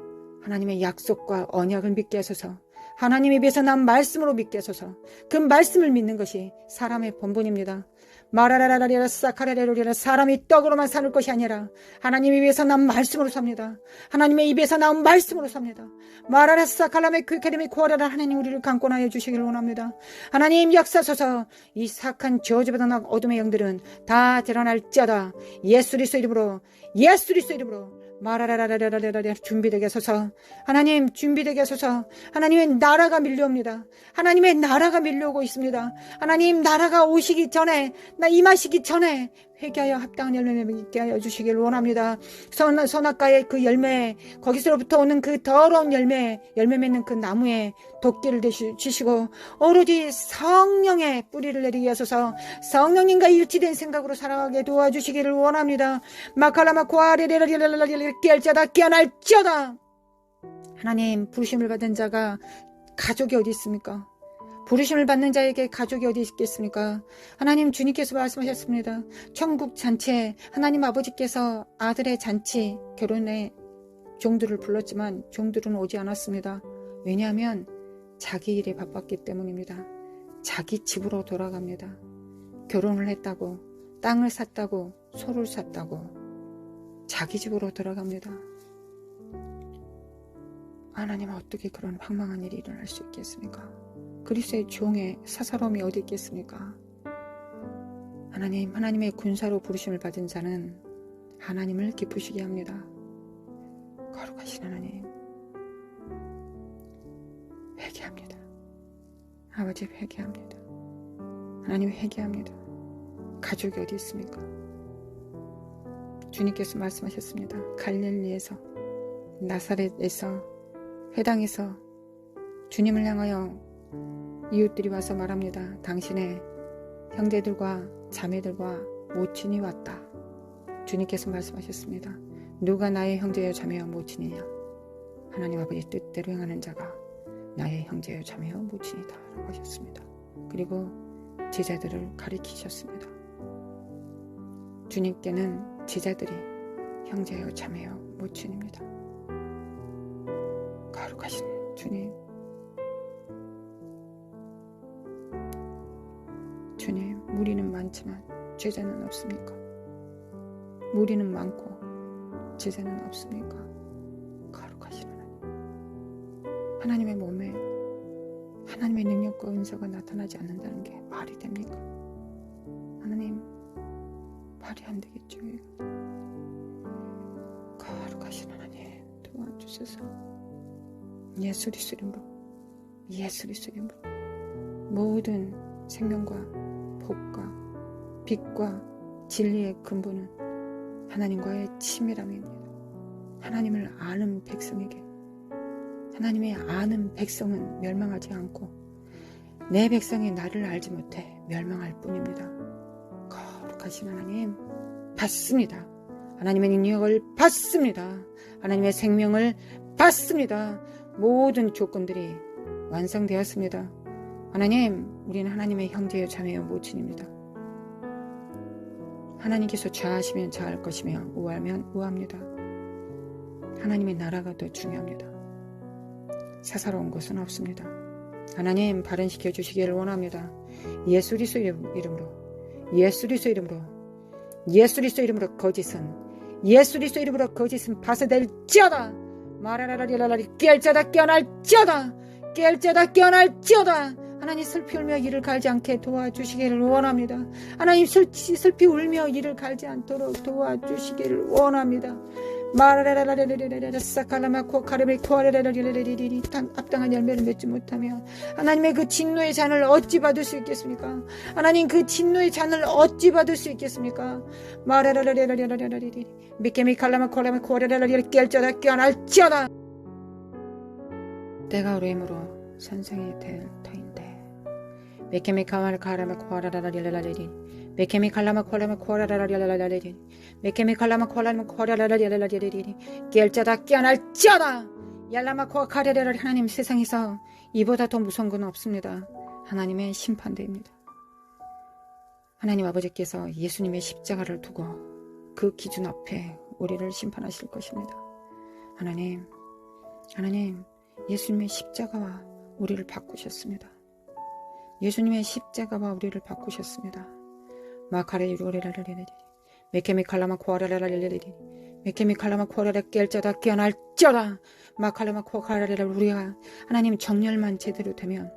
하나님의 약속과 언약을 믿게 하소서. 하나님 입에서 난 말씀으로 믿게 하소서. 그 말씀을 믿는 것이 사람의 본분입니다. 마라라라라리라 사카레레로리라. 사람이 떡으로만 사는 것이 아니라 하나님 입에서 난 말씀으로 삽니다. 하나님의 입에서 나온 말씀으로 삽니다. 마라라 사칼라메 퀴케데미 코아라라. 하나님 우리를 강권하여 주시기를 원합니다. 하나님 역사소서. 이 사악한 저주받은 어둠의 영들은 다 드러날지어다. 예수 그리스도 이름으로, 예수 그리스도 이름으로 마라라라라라라라. 준비되게 하소서. 하나님 준비되게 하소서. 하나님의 나라가 밀려옵니다. 하나님의 나라가 밀려오고 있습니다. 하나님 나라가 오시기 전에, 나 임하시기 전에 회개하여 합당한 열매 맺게 하여 주시기를 원합니다. 선악과의 그 열매, 거기서부터 오는 그 더러운 열매 맺는 그 나무에 도끼를 주시고 오로지 성령의 뿌리를 내리게 하소서. 성령님과 일치된 생각으로 살아가게 도와주시기를 원합니다. 마칼라마 코아리레라리라리라. 깨알자다 깨어날지어다. 하나님, 부르심을 받은 자가 가족이 어디 있습니까? 부르심을 받는 자에게 가족이 어디 있겠습니까? 하나님, 주님께서 말씀하셨습니다. 천국 잔치에 하나님 아버지께서 아들의 잔치, 결혼에 종들을 불렀지만 종들은 오지 않았습니다. 왜냐하면 자기 일에 바빴기 때문입니다. 자기 집으로 돌아갑니다. 결혼을 했다고, 땅을 샀다고, 소를 샀다고 자기 집으로 돌아갑니다. 하나님, 어떻게 그런 황망한 일이 일어날 수 있겠습니까? 그리스도의 종의 사사로움이 어디 있겠습니까? 하나님, 하나님의 군사로 부르심을 받은 자는 하나님을 기쁘시게 합니다. 거룩하신 하나님, 회개합니다. 아버지, 회개합니다. 하나님, 회개합니다. 가족이 어디 있습니까? 주님께서 말씀하셨습니다. 갈릴리에서, 나사렛에서, 회당에서 주님을 향하여 이웃들이 와서 말합니다. 당신의 형제들과 자매들과 모친이 왔다. 주님께서 말씀하셨습니다. 누가 나의 형제여 자매여 모친이냐? 하나님 아버지 뜻대로 행하는 자가 나의 형제여 자매여 모친이다 라고 하셨습니다. 그리고 제자들을 가리키셨습니다. 주님께는 제자들이 형제여 자매여 모친입니다. 거룩하신 주님, 주님, 무리는 많지만 제자는 없습니까? 무리는 많고 제자는 없습니까? 거룩하신 하나님, 하나님의 몸에 하나님의 능력과 은사가 나타나지 않는다는 게 말이 됩니까? 하나님, 말이 안 되겠죠. 거룩하신 하나님, 도와주셔서 예수 그리스도 이름으로, 예수 그리스도 이름으로 모든 생명과 복과 빛과 진리의 근본은 하나님과의 친밀함입니다. 하나님을 아는 백성에게, 하나님의 아는 백성은 멸망하지 않고 내 백성이 나를 알지 못해 멸망할 뿐입니다. 거룩하신 하나님, 받습니다. 하나님의 능력을 받습니다. 하나님의 생명을 받습니다. 모든 조건들이 완성되었습니다. 하나님, 우리는 하나님의 형제여 자매여 모친입니다. 하나님께서 좌하시면 좌할 것이며 우하면 우합니다. 하나님의 나라가 더 중요합니다. 사사로운 것은 없습니다. 하나님, 발현시켜 주시기를 원합니다. 예수 그리스도 이름으로, 예수 그리스도 이름으로, 예수 그리스도 이름으로 거짓은, 예수 그리스도 이름으로 거짓은 파쇄될지어다. 마라라라리라라리. 깨알자다 깨어날지어다. 깨알자다 깨어날지어다. 하나님, 슬피 울며 이를 갈지 않게 도와주시기를 원합니다. 하나님, 슬피 울며 이를 갈지 않도록 도와주시기를 원합니다. 합당한 열매를 맺지 못하면 하나님의 그 진노의 잔을 어찌 받을 수 있겠습니까? 하나님 그 진노의 잔을 어찌 받을 수 있겠습니까? 미케미 칼라마 콜라마 코레레레레 깰쩌다 껴날쩌다. 때가 오므로 선생이 될 터인데 미케미 칼라마 카라마 코라라라리라라리 메케미 칼라마 콜라마 코라라라리라라리 메케미 칼라마 콜라마 코라라라리라라리 깰쩌다 껴날쩌다. 얄라마 코카레레를. 하나님, 세상에서 이보다 더 무서운 건 없습니다. 하나님의 심판대입니다. 하나님 아버지께서 예수님의 십자가를 두고 그 기준 앞에 우리를 심판하실 것입니다. 하나님 예수님의 십자가와 우리를 바꾸셨습니다. 예수님의 십자가와 우리를 바꾸셨습니다. 마카레 유로레라레레레 메케미 칼라마 코아라라라레레레 메케미 칼라마 코아라라 깰쩌다 깨어날쩌다. 마칼라마 코아라라레레. 우리가 하나님 정렬만 제대로 되면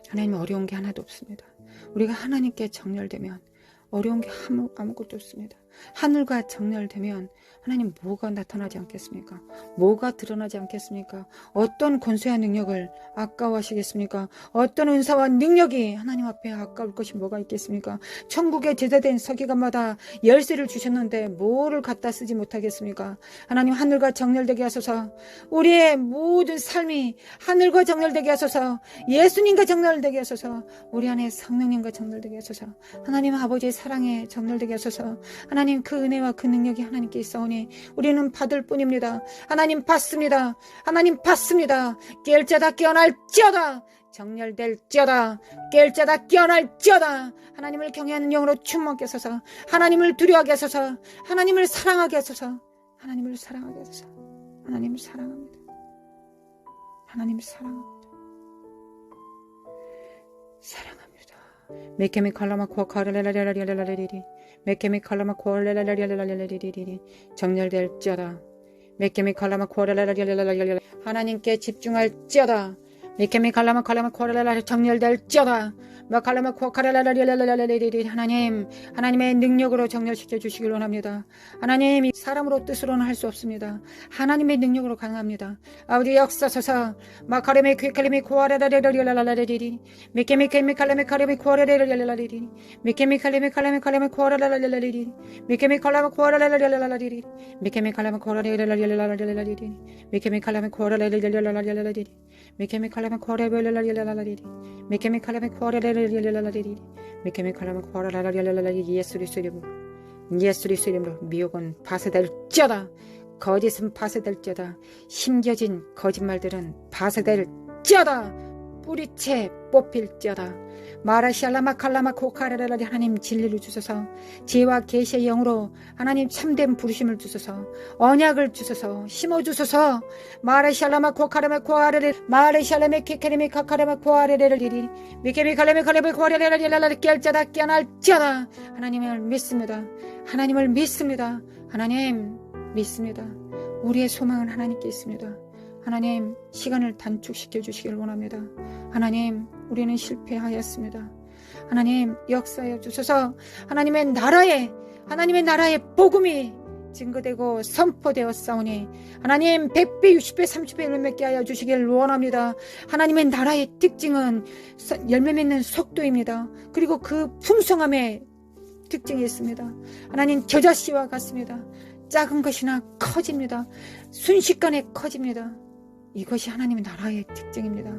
하나님 어려운 게 하나도 없습니다. 우리가 하나님께 정렬되면 어려운 게 아무것도 없습니다. 하늘과 정렬되면 하나님 뭐가 나타나지 않겠습니까? 뭐가 드러나지 않겠습니까? 어떤 권세와 능력을 아까워하시겠습니까? 어떤 은사와 능력이 하나님 앞에 아까울 것이 뭐가 있겠습니까? 천국에 제자된 서기관마다 열쇠를 주셨는데 뭐를 갖다 쓰지 못하겠습니까? 하나님, 하늘과 정렬되게 하소서. 우리의 모든 삶이 하늘과 정렬되게 하소서. 예수님과 정렬되게 하소서. 우리 안에 성령님과 정렬되게 하소서. 하나님 아버지의 사랑에 정렬되게 하소서. 하나님, 그 은혜와 그 능력이 하나님께 있사오니 우리는 받을 뿐입니다. 하나님 받습니다. 하나님 받습니다. 깰쩌다 깨어날쩌다. 정렬될쩌다. 깰쩌다 깨어날쩌다. 하나님을 경외하는 영으로 충만케 하소서. 하나님을 두려워하게 하소서. 하나님을 사랑하게 하소서. 하나님을 사랑하게 하소서. 하나님을 사랑합니다. 하나님을 사랑합니다. 사랑합니다. 메케미 칼라마 코아카레라라라라라라리리 메케미 칼라마 코아레라라라라라리리 정렬될쩌다. 메케미 칼라마 코아레라라라라라라리 하나님께 집중할쩌다. 메케미 칼라마 코아레라라 정렬될쩌다. 마칼라마 코아카레라라라라라리리 하나님의 능력으로 정렬시켜 주시길 원합니다. 하나님, 사람으로 뜻으로는 할 수 없습니다. 하나님의 능력으로 가능합니다. 아버지 역사소서. 마카레메 퀴칼레메 코아레라라라라라리리 메케메케메 칼레메 카레메 코아레라라라라리리 메케메 칼레메 칼레메 칼레메 코아레라라라라리리 메케메 칼라마 코아레라라라라리리 메케메 칼라마 코아레라라라라리리 메케메 칼라마 코아레라라라라리리 메케메 칼라마 코아레라라라라리리 메케메 칼라마 코아레라라라리리 메케메 칼라마 코아레라라라라리리 예수 그리스도 이름으로 미혹은 파쇄될지어다. 거짓은 파쇄될지어다. 심겨진 거짓말들은 파쇄될지어다. 뿌리채 뽑힐지어다. 마라시알라마 칼라마 코카레라리 하나님 진리를 주소서. 지혜와 계시의 영으로 하나님 참된 부르심을 주소서. 언약을 주소서. 심어주소서. 마라시알라마 코카레마 코아레레 마라시알라메 키케레미 카카레마 코아레레리리 미케미 칼레메 칼레메 코아레레라리라리 깰자다 깨어날지어다. 하나님을 믿습니다. 하나님을 믿습니다. 하나님 믿습니다. 우리의 소망은 하나님께 있습니다. 하나님, 시간을 단축시켜 주시길 원합니다. 하나님, 우리는 실패하였습니다. 하나님, 역사하여 주셔서 하나님의 나라의 복음이 증거되고 선포되었사오니 하나님 100배, 60배, 30배 열매 맺게 하여 주시길 원합니다. 하나님의 나라의 특징은 열매 맺는 속도입니다. 그리고 그 풍성함의 특징이 있습니다. 하나님, 겨자씨와 같습니다. 작은 것이나 커집니다. 순식간에 커집니다. 이것이 하나님의 나라의 특징입니다.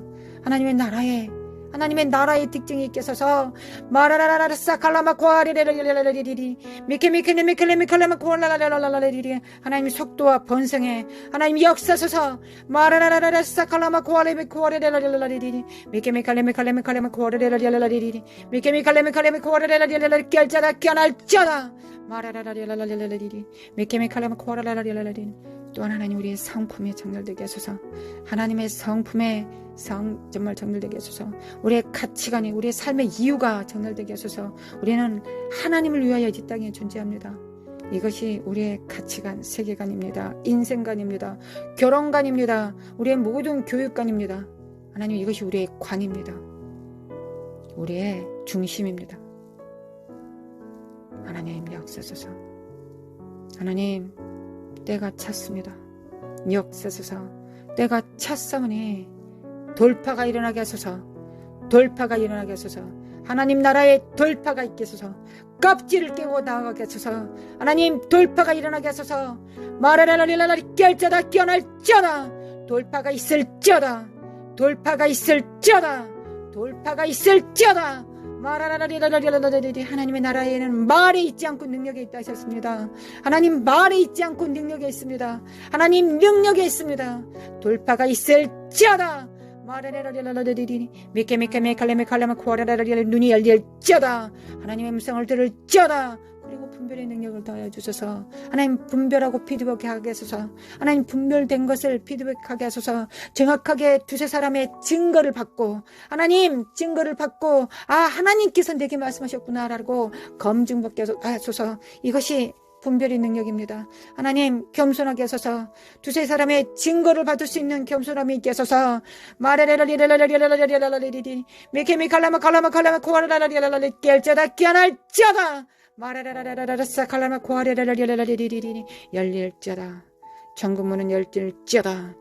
하나님의 나라의 특징이 있겠어서 마라라라라사 칼라마 코아리레레레레레리리 미케미케네미켈레미켈레마 코알라라라라라리리 하나님의 속도와 번성에 하나님 역사소서. 마라라라라사 칼라마 코아레미 코아레레레레레리리 미케미칼레미칼레미칼레마 코아레레레레레리리 미케미칼레미칼레미 코아레레레레레리 깰자다 깨어날자다. 마라라라라라라리리 미케미칼레마 코아레레레레레리 또한 하나님, 우리의 성품에 정렬되게 하소서. 하나님의 성품에 정말 정렬되게 하소서. 우리의 가치관이, 우리의 삶의 이유가 정렬되게 하소서. 우리는 하나님을 위하여 이 땅에 존재합니다. 이것이 우리의 가치관, 세계관입니다. 인생관입니다. 결혼관입니다. 우리의 모든 교육관입니다. 하나님, 이것이 우리의 관입니다. 우리의 중심입니다. 하나님 역사소서. 하나님, 때가 찼습니다. 역사소서. 때가 찼사오니 돌파가 일어나게 하소서. 돌파가 일어나게 하소서. 하나님 나라에 돌파가 있게 하소서. 껍질을 깨고 나아가게 하소서. 하나님 돌파가 일어나게 하소서. 마라라라리라라리 깰자다 깨어날자다. 돌파가 있을지어다. 돌파가 있을지어다. 돌파가 있을지어다. 마라라라리라라리라라리. 하나님의 나라에는 말에 있지 않고 능력에 있다 하셨습니다. 하나님 말에 있지 않고 능력에 있습니다. 하나님 능력에 있습니다. 돌파가 있을지어다. 마라라라리라라리리. 미케미케메칼레메칼레마 코아라라라리. 눈이 열릴지어다. 하나님의 음성을 들을지어다. 그리고 분별의 능력을 더하여 주소서. 하나님 분별하고 피드백하게 하소서. 하나님 분별된 것을 피드백하게 하소서. 정확하게 두세 사람의 증거를 받고 하나님 증거를 받고 하나님께서 내게 말씀하셨구나라고 검증받게 하소서. 이것이 분별의 능력입니다. 하나님 겸손하게 하소서. 두세 사람의 증거를 받을 수 있는 겸손함이 있게 하소서. 마라라라리라라리라라리라라리리. 미케미칼라마 칼라마 칼라마 코아라라라리라라리. 깰자다 깨어날자다. 마라라라라라라사 칼라마 코아라라라리라라리리리. 열릴자다. 천국문은 열릴자다.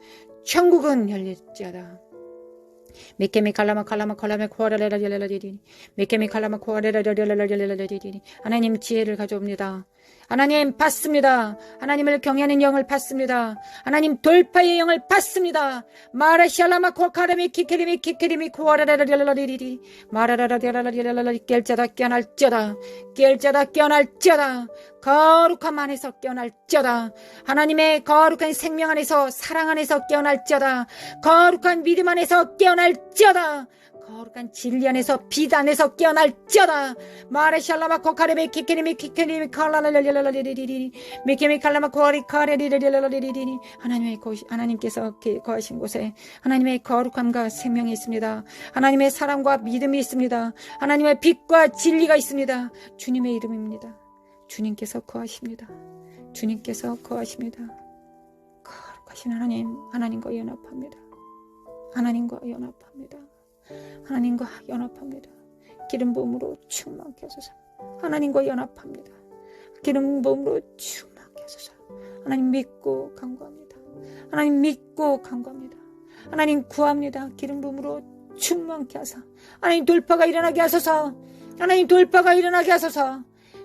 천국은 열릴자다. 미케미 칼라마 칼라마 칼라마 코아라라라리라라리리. 미케미 칼라마 코아라라라리라라리리. 하나님 지혜를 가져옵니다. 하나님 받습니다. 하나님을 경외하는 영을 받습니다. 하나님 돌파의 영을 받습니다. 마라샬라마 코카라미 키케리미 키케리미 코아라라라리라리리. 마라라라리라라리라라리. 깰자다 깨어날자다. 깰자다 깨어날자다. 거룩함 안에서 깨어날자다. 하나님의 거룩한 생명 안에서 사랑 안에서 깨어날자다. 거룩한 믿음 안에서 깨어날자다. 거룩한 진리 안에서 빛 안에서 깨어날자다. 마레샬라마 코카레미 키케리미 키케리미 칼라라라라라리리리. 미케미 칼라마 코아리 카레리라라라리리리. 하나님께서 거하신 곳에 하나님의 거룩함과 생명이 있습니다. 하나님의 사랑과 믿음이 있습니다. 하나님의 빛과 진리가 있습니다. 주님의 이름입니다. 주님께서 거하십니다. 주님께서 거하십니다. 거룩하신 하나님과 연합합니다. 하나님과 연합합니다. 하나님과 연합합니다. 기름 부음으로 충만케 하소서. 하나님과 연합합니다. 기름 부음으로 충만케 하소서. 하나님 믿고 간구합니다. 하나님 믿고 간구합니다. 하나님 구합니다. 기름 부음으로 충만케 하소서. 하나님 돌파가 일어나게 하소서. 하나님 돌파가 일어나게 하소서.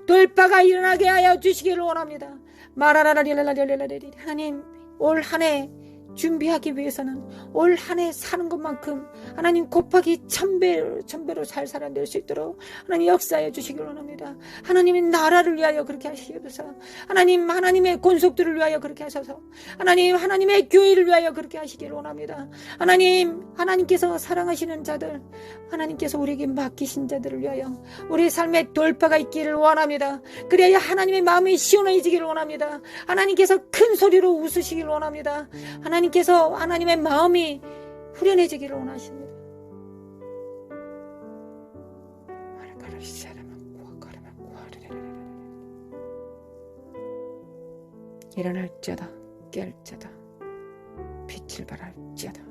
돌파가 일어나게 하여 주시기를 원합니다. 마라라라리라라리라리리. 하나님 올 한 해 준비하기 위해서는 올 한 해 사는 것만큼 하나님 곱하기 천배로 잘 살아낼 수 있도록 하나님 역사해 주시기를 원합니다. 하나님의 나라를 위하여 그렇게 하시옵소서. 하나님의 권속들을 위하여 그렇게 하셔서 하나님의 교회를 위하여 그렇게 하시기를 원합니다. 하나님께서 사랑하시는 자들, 하나님께서 우리에게 맡기신 자들을 위하여 우리의 삶에 돌파가 있기를 원합니다. 그래야 하나님의 마음이 시원해지기를 원합니다. 하나님께서 큰 소리로 웃으시기를 원합니다. 하나님께서 하나님의 마음이 후련해지기를 원하십니다. 일어날지어다 깰지어다 빛을 발할지어다.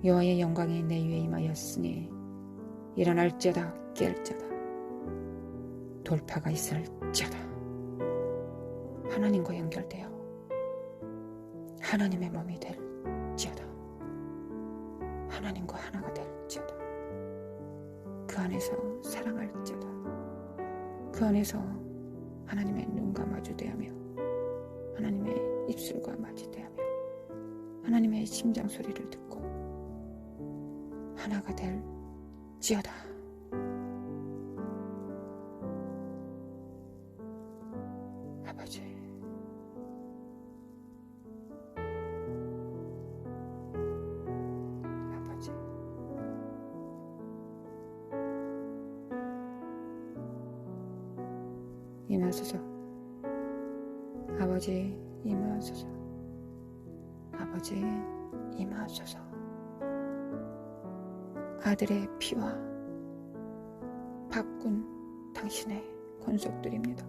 여호와의 영광이 내 위에 임하였으니 일어날지어다 깰지어다 돌파가 있을지어다. 하나님과 연결되어 하나님의 몸이 될지어다. 하나님과 하나가 될지어다. 그 안에서 사랑할지어다. 그 안에서 하나님의 눈과 마주대하며 하나님의 입술과 마주대하며 하나님의 심장 소리를 듣고 하나가 될지어다. 아버지, 아버지, 임하소서. 아버지 임하소서. 아버지 임하소서. 아들의 피와 바꾼 당신의 권속들입니다.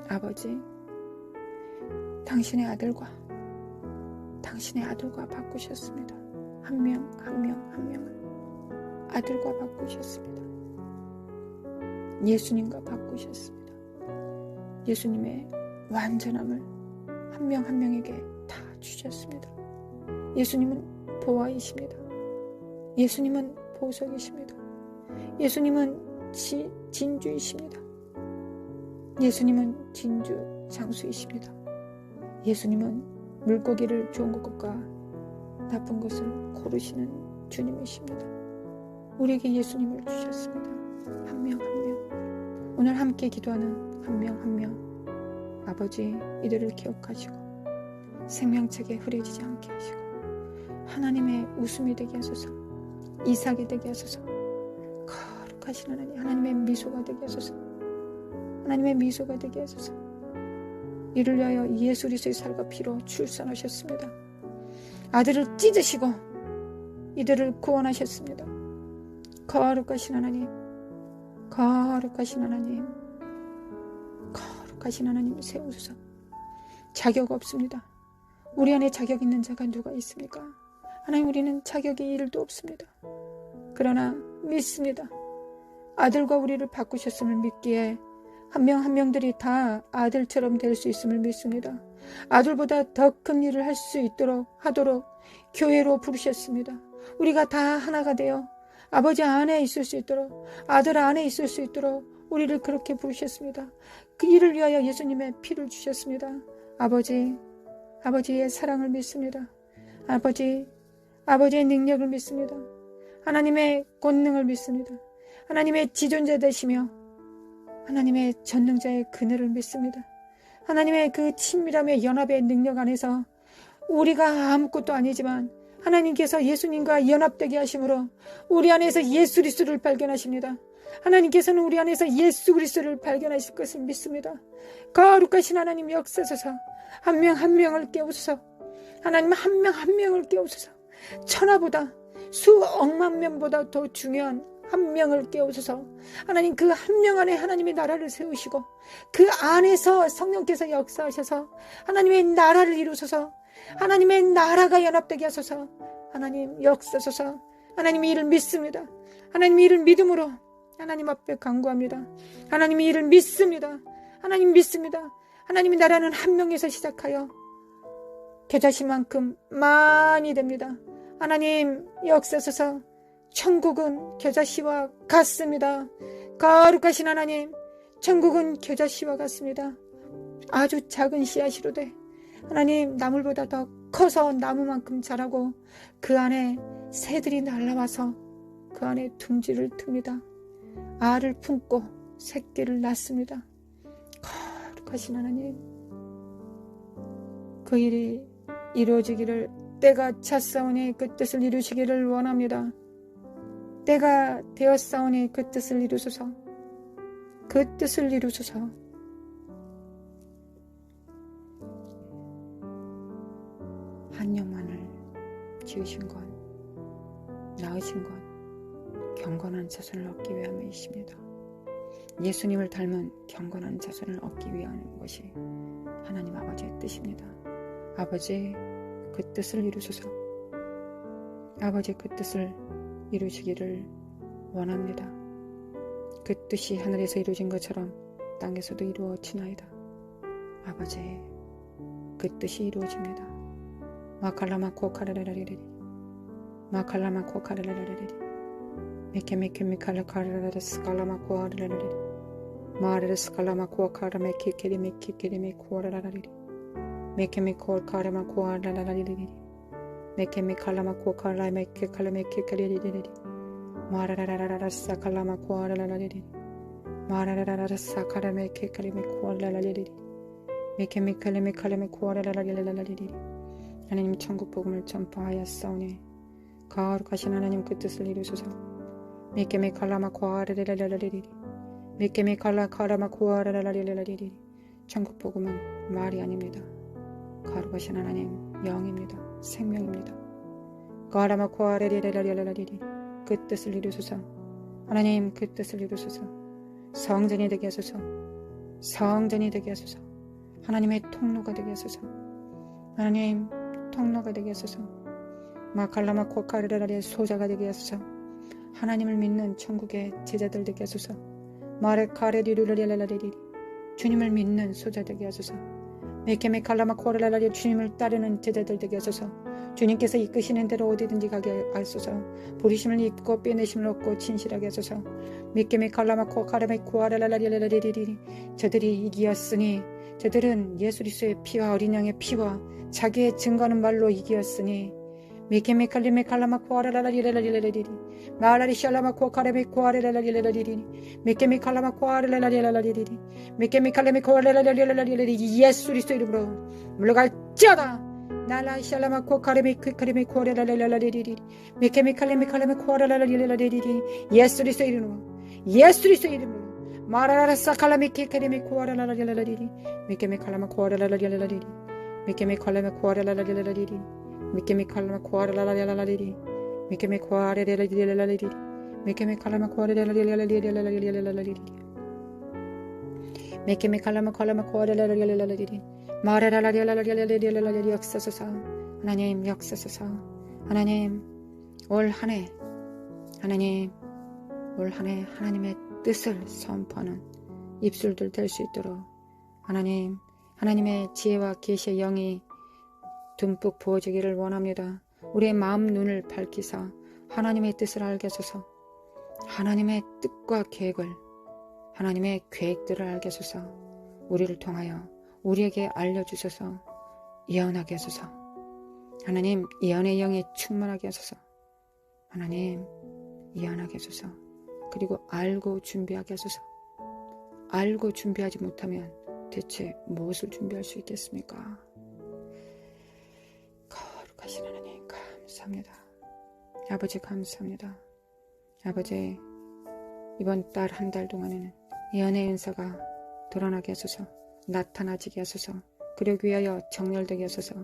아버지, 당신의 아들과 바꾸셨습니다. 한 명 한 명을 아들과 바꾸셨습니다. 예수님과 바꾸셨습니다. 예수님의 완전함을 한 명 한 명에게 다 주셨습니다. 예수님은 보화이십니다. 예수님은 보석이십니다. 예수님은 진주이십니다. 예수님은 진주 장수이십니다. 예수님은 물고기를 좋은 것과 나쁜 것을 고르시는 주님이십니다. 우리에게 예수님을 주셨습니다. 한 명 한 명. 오늘 함께 기도하는 한 명 한 명. 아버지, 이들을 기억하시고 생명책에 흐려지지 않게 하시고 하나님의 웃음이 되게 하소서. 이삭이 되게 하소서. 거룩하신 하나님, 하나님의 미소가 되게 하소서. 하나님의 미소가 되게 하소서. 이를 위하여 예수 그리스도의 살과 피로 출산하셨습니다. 아들을 찢으시고 이들을 구원하셨습니다. 거룩하신 하나님, 거룩하신 하나님, 거룩하신 하나님 세우소서. 자격 없습니다. 우리 안에 자격 있는 자가 누가 있습니까? 하나님, 우리는 자격이 1도 없습니다. 그러나 믿습니다. 아들과 우리를 바꾸셨음을 믿기에 한 명 한 명들이 다 아들처럼 될 수 있음을 믿습니다. 아들보다 더 큰 일을 할 수 있도록 하도록 교회로 부르셨습니다. 우리가 다 하나가 되어 아버지 안에 있을 수 있도록, 아들 안에 있을 수 있도록 우리를 그렇게 부르셨습니다. 그 일을 위하여 예수님의 피를 주셨습니다. 아버지의 사랑을 믿습니다. 아버지의 능력을 믿습니다. 하나님의 권능을 믿습니다. 하나님의 지존자 되시며 하나님의 전능자의 그늘을 믿습니다. 하나님의 그 친밀함의 연합의 능력 안에서 우리가 아무것도 아니지만 하나님께서 예수님과 연합되게 하심으로 우리 안에서 예수 그리스도를 발견하십니다. 하나님께서는 우리 안에서 예수 그리스도를 발견하실 것을 믿습니다. 거룩하신 하나님 역사소서. 한 명 한 명을 깨우소서. 하나님 한 명 한 명을 깨우소서. 천하보다 수억만 명보다 더 중요한 한 명을 깨우소서. 하나님, 그 한 명 안에 하나님의 나라를 세우시고 그 안에서 성령께서 역사하셔서 하나님의 나라를 이루소서. 하나님의 나라가 연합되게 하소서. 하나님 역사소서. 하나님 이 일을 믿습니다. 하나님 이 일을 믿음으로 하나님 앞에 간구합니다. 하나님 이 일을 믿습니다. 하나님 믿습니다. 하나님의 나라는 한 명에서 시작하여 겨자씨만큼 많이 됩니다. 하나님 역사소서. 천국은 겨자씨와 같습니다. 거룩하신 하나님, 천국은 겨자씨와 같습니다. 아주 작은 씨앗이로되 하나님 나물보다 더 커서 나무만큼 자라고 그 안에 새들이 날아와서 그 안에 둥지를 틉니다. 알을 품고 새끼를 낳습니다. 거룩하신 하나님, 그 일이 이루어지기를 때가 찼사오니 그 뜻을 이루시기를 원합니다. 때가 되었사오니 그 뜻을 이루소서. 그 뜻을 이루소서. 한 영만을 지으신 것, 낳으신 것, 경건한 자손을 얻기 위함이십니다. 예수님을 닮은 경건한 자손을 얻기 위한 것이 하나님 아버지의 뜻입니다. 아버지, 그 뜻을 이루소서. 아버지, 그 뜻을 이루시기를 원합니다. 그 뜻이 하늘에서 이루어진 것처럼 땅에서도 이루어지나이다. 아버지, 그 뜻이 이루어집니다. 마칼라마코 카라라라리리 마칼라마코 카라라라리리 메케메케미칼라카라라스 칼라마코 아라라리리 마르스 칼라마코 카라메키케리메키케리메코 아라라리리 메케메코 카라마코 아라라리리 메케미칼라마코 칼라메키칼라메키칼리리리리 마라라라라라사 칼라마코 아라라리리 마라라라라사 카라메키칼리메코 아라라리리 메케미칼리메칼리메코 아라라리리리리. 하나님 천국 복음을 전파하였사오니 거룩하신 하나님 그 뜻을 이루소서. 메케메칼라마코 아라라리리리 메케미칼라카라마코 아라라리리리. 천국 복음은 말이 아닙니다. 거룩하신 하나님 영입니다. 생명입니다. 가라마코 아라리리리리리. 그 뜻을 이루소서. 하나님 그 뜻을 이루소서. 성전이 되게 하소서. 성전이 되게 하소서. 하나님의 통로가 되게 하소서. 하나님 통로가 되게 하소서. 마칼라마코 카르라리의 소자가 되게 하소서. 하나님을 믿는 천국의 제자들 되게 하소서. 마레카레리루리라리리. 주님을 믿는 소자 되게 하소서. 메케메 칼라마 코라라라리 주님을 따르는 제자들 되게 하소서. 주님께서 이끄시는 대로 어디든지 가게 하소서. 부르심을 입고 빼내심을 얻고 진실하게 하소서. 메케메 칼라마 코카라메 코아라라라리라리리리 저들이 이기었으니 저들은 예수 그리스도의 피와 어린 양의 피와 자기의 증거하는 말로 이기었으니 메케메 칼리메 칼라마 코아라라라리라리라리리 마라리 샬라마 코카라메 코아라라라리라리리 메케메 칼라마 코아라라라리라리리 메케메 칼라메 코아라라라리라리리 예수 그리스도 이름으로 물러갈지어다. 나라 샬라마 코카라메 퀴카라메 코아라라라리라리리 메케메 칼라메 칼라메 코아라라라리라리리 예수 그리스도 이름으로 예수 그리스도 이름으로 마라라사 칼라메 퀴카라메 코아라라라리라리리 메케메 칼라마 코아라라라리라리리 메케메 칼라메 코아라라라리라리리 메케메 칼라마 코아라라라리라리리 메케메 코아라라라리라리리 메케메 칼라마 코아라라라리라리리 메케메 칼라마 코아라라라리라리리 마라라라리라리라리라리 역사소서. 하나님 역사소서. 하나님 올 한해 하나님 올 한해 하나님의 뜻을 선포하는 입술들 될 수 있도록 하나님 하나님의 지혜와 계시의 영이 듬뿍 부어지기를 원합니다. 우리의 마음 눈을 밝히사 하나님의 뜻을 알게 하소서. 하나님의 뜻과 계획을 하나님의 계획들을 알게 하소서. 우리를 통하여 우리에게 알려주셔서 예언하게 하소서. 하나님 예언의 영이 충만하게 하소서. 하나님 예언하게 하소서. 그리고 알고 준비하게 하소서. 알고 준비하지 못하면 대체 무엇을 준비할 수 있겠습니까? 거룩하신 하나님 감사합니다. 아버지 감사합니다. 아버지 이번 달 한 달 동안에는 예언의 은사가 드러나게 하소서. 나타나지게 하소서. 그러기 위하여 정렬되게 하소서.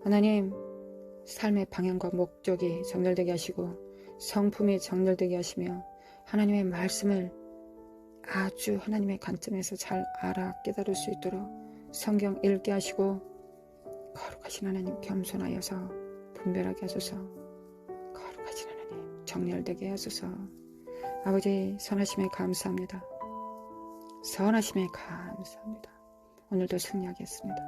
하나님 삶의 방향과 목적이 정렬되게 하시고 성품이 정렬되게 하시며 하나님의 말씀을 아주 하나님의 관점에서 잘 알아 깨달을 수 있도록 성경 읽게 하시고 거룩하신 하나님 겸손하여서 분별하게 하소서. 거룩하신 하나님 정렬되게 하소서. 아버지 선하심에 감사합니다. 선하심에 감사합니다. 오늘도 승리하겠습니다.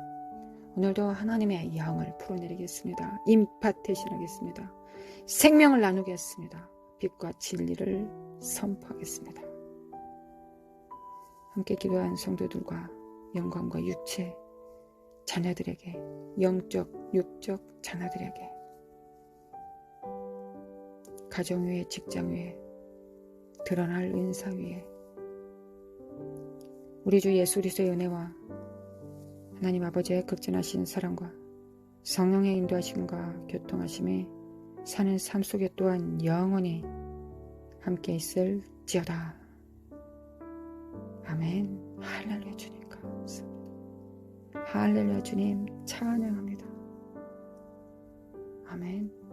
오늘도 하나님의 영을 풀어내리겠습니다. 임파테이션 하겠습니다. 생명을 나누겠습니다. 빛과 진리를 선포하겠습니다. 함께 기도한 성도들과 영광과 육체 자녀들에게 영적 육적 자녀들에게 가정 위에 직장 위에 드러날 은사 위에 우리 주 예수 그리스도의 은혜와 하나님 아버지의 극진하신 사랑과 성령의 인도하심과 교통하심이 사는 삶 속에 또한 영원히 함께 있을지어다. 아멘. 할렐루야 주님 감사합니다. 할렐루야 주님 찬양합니다. 아멘.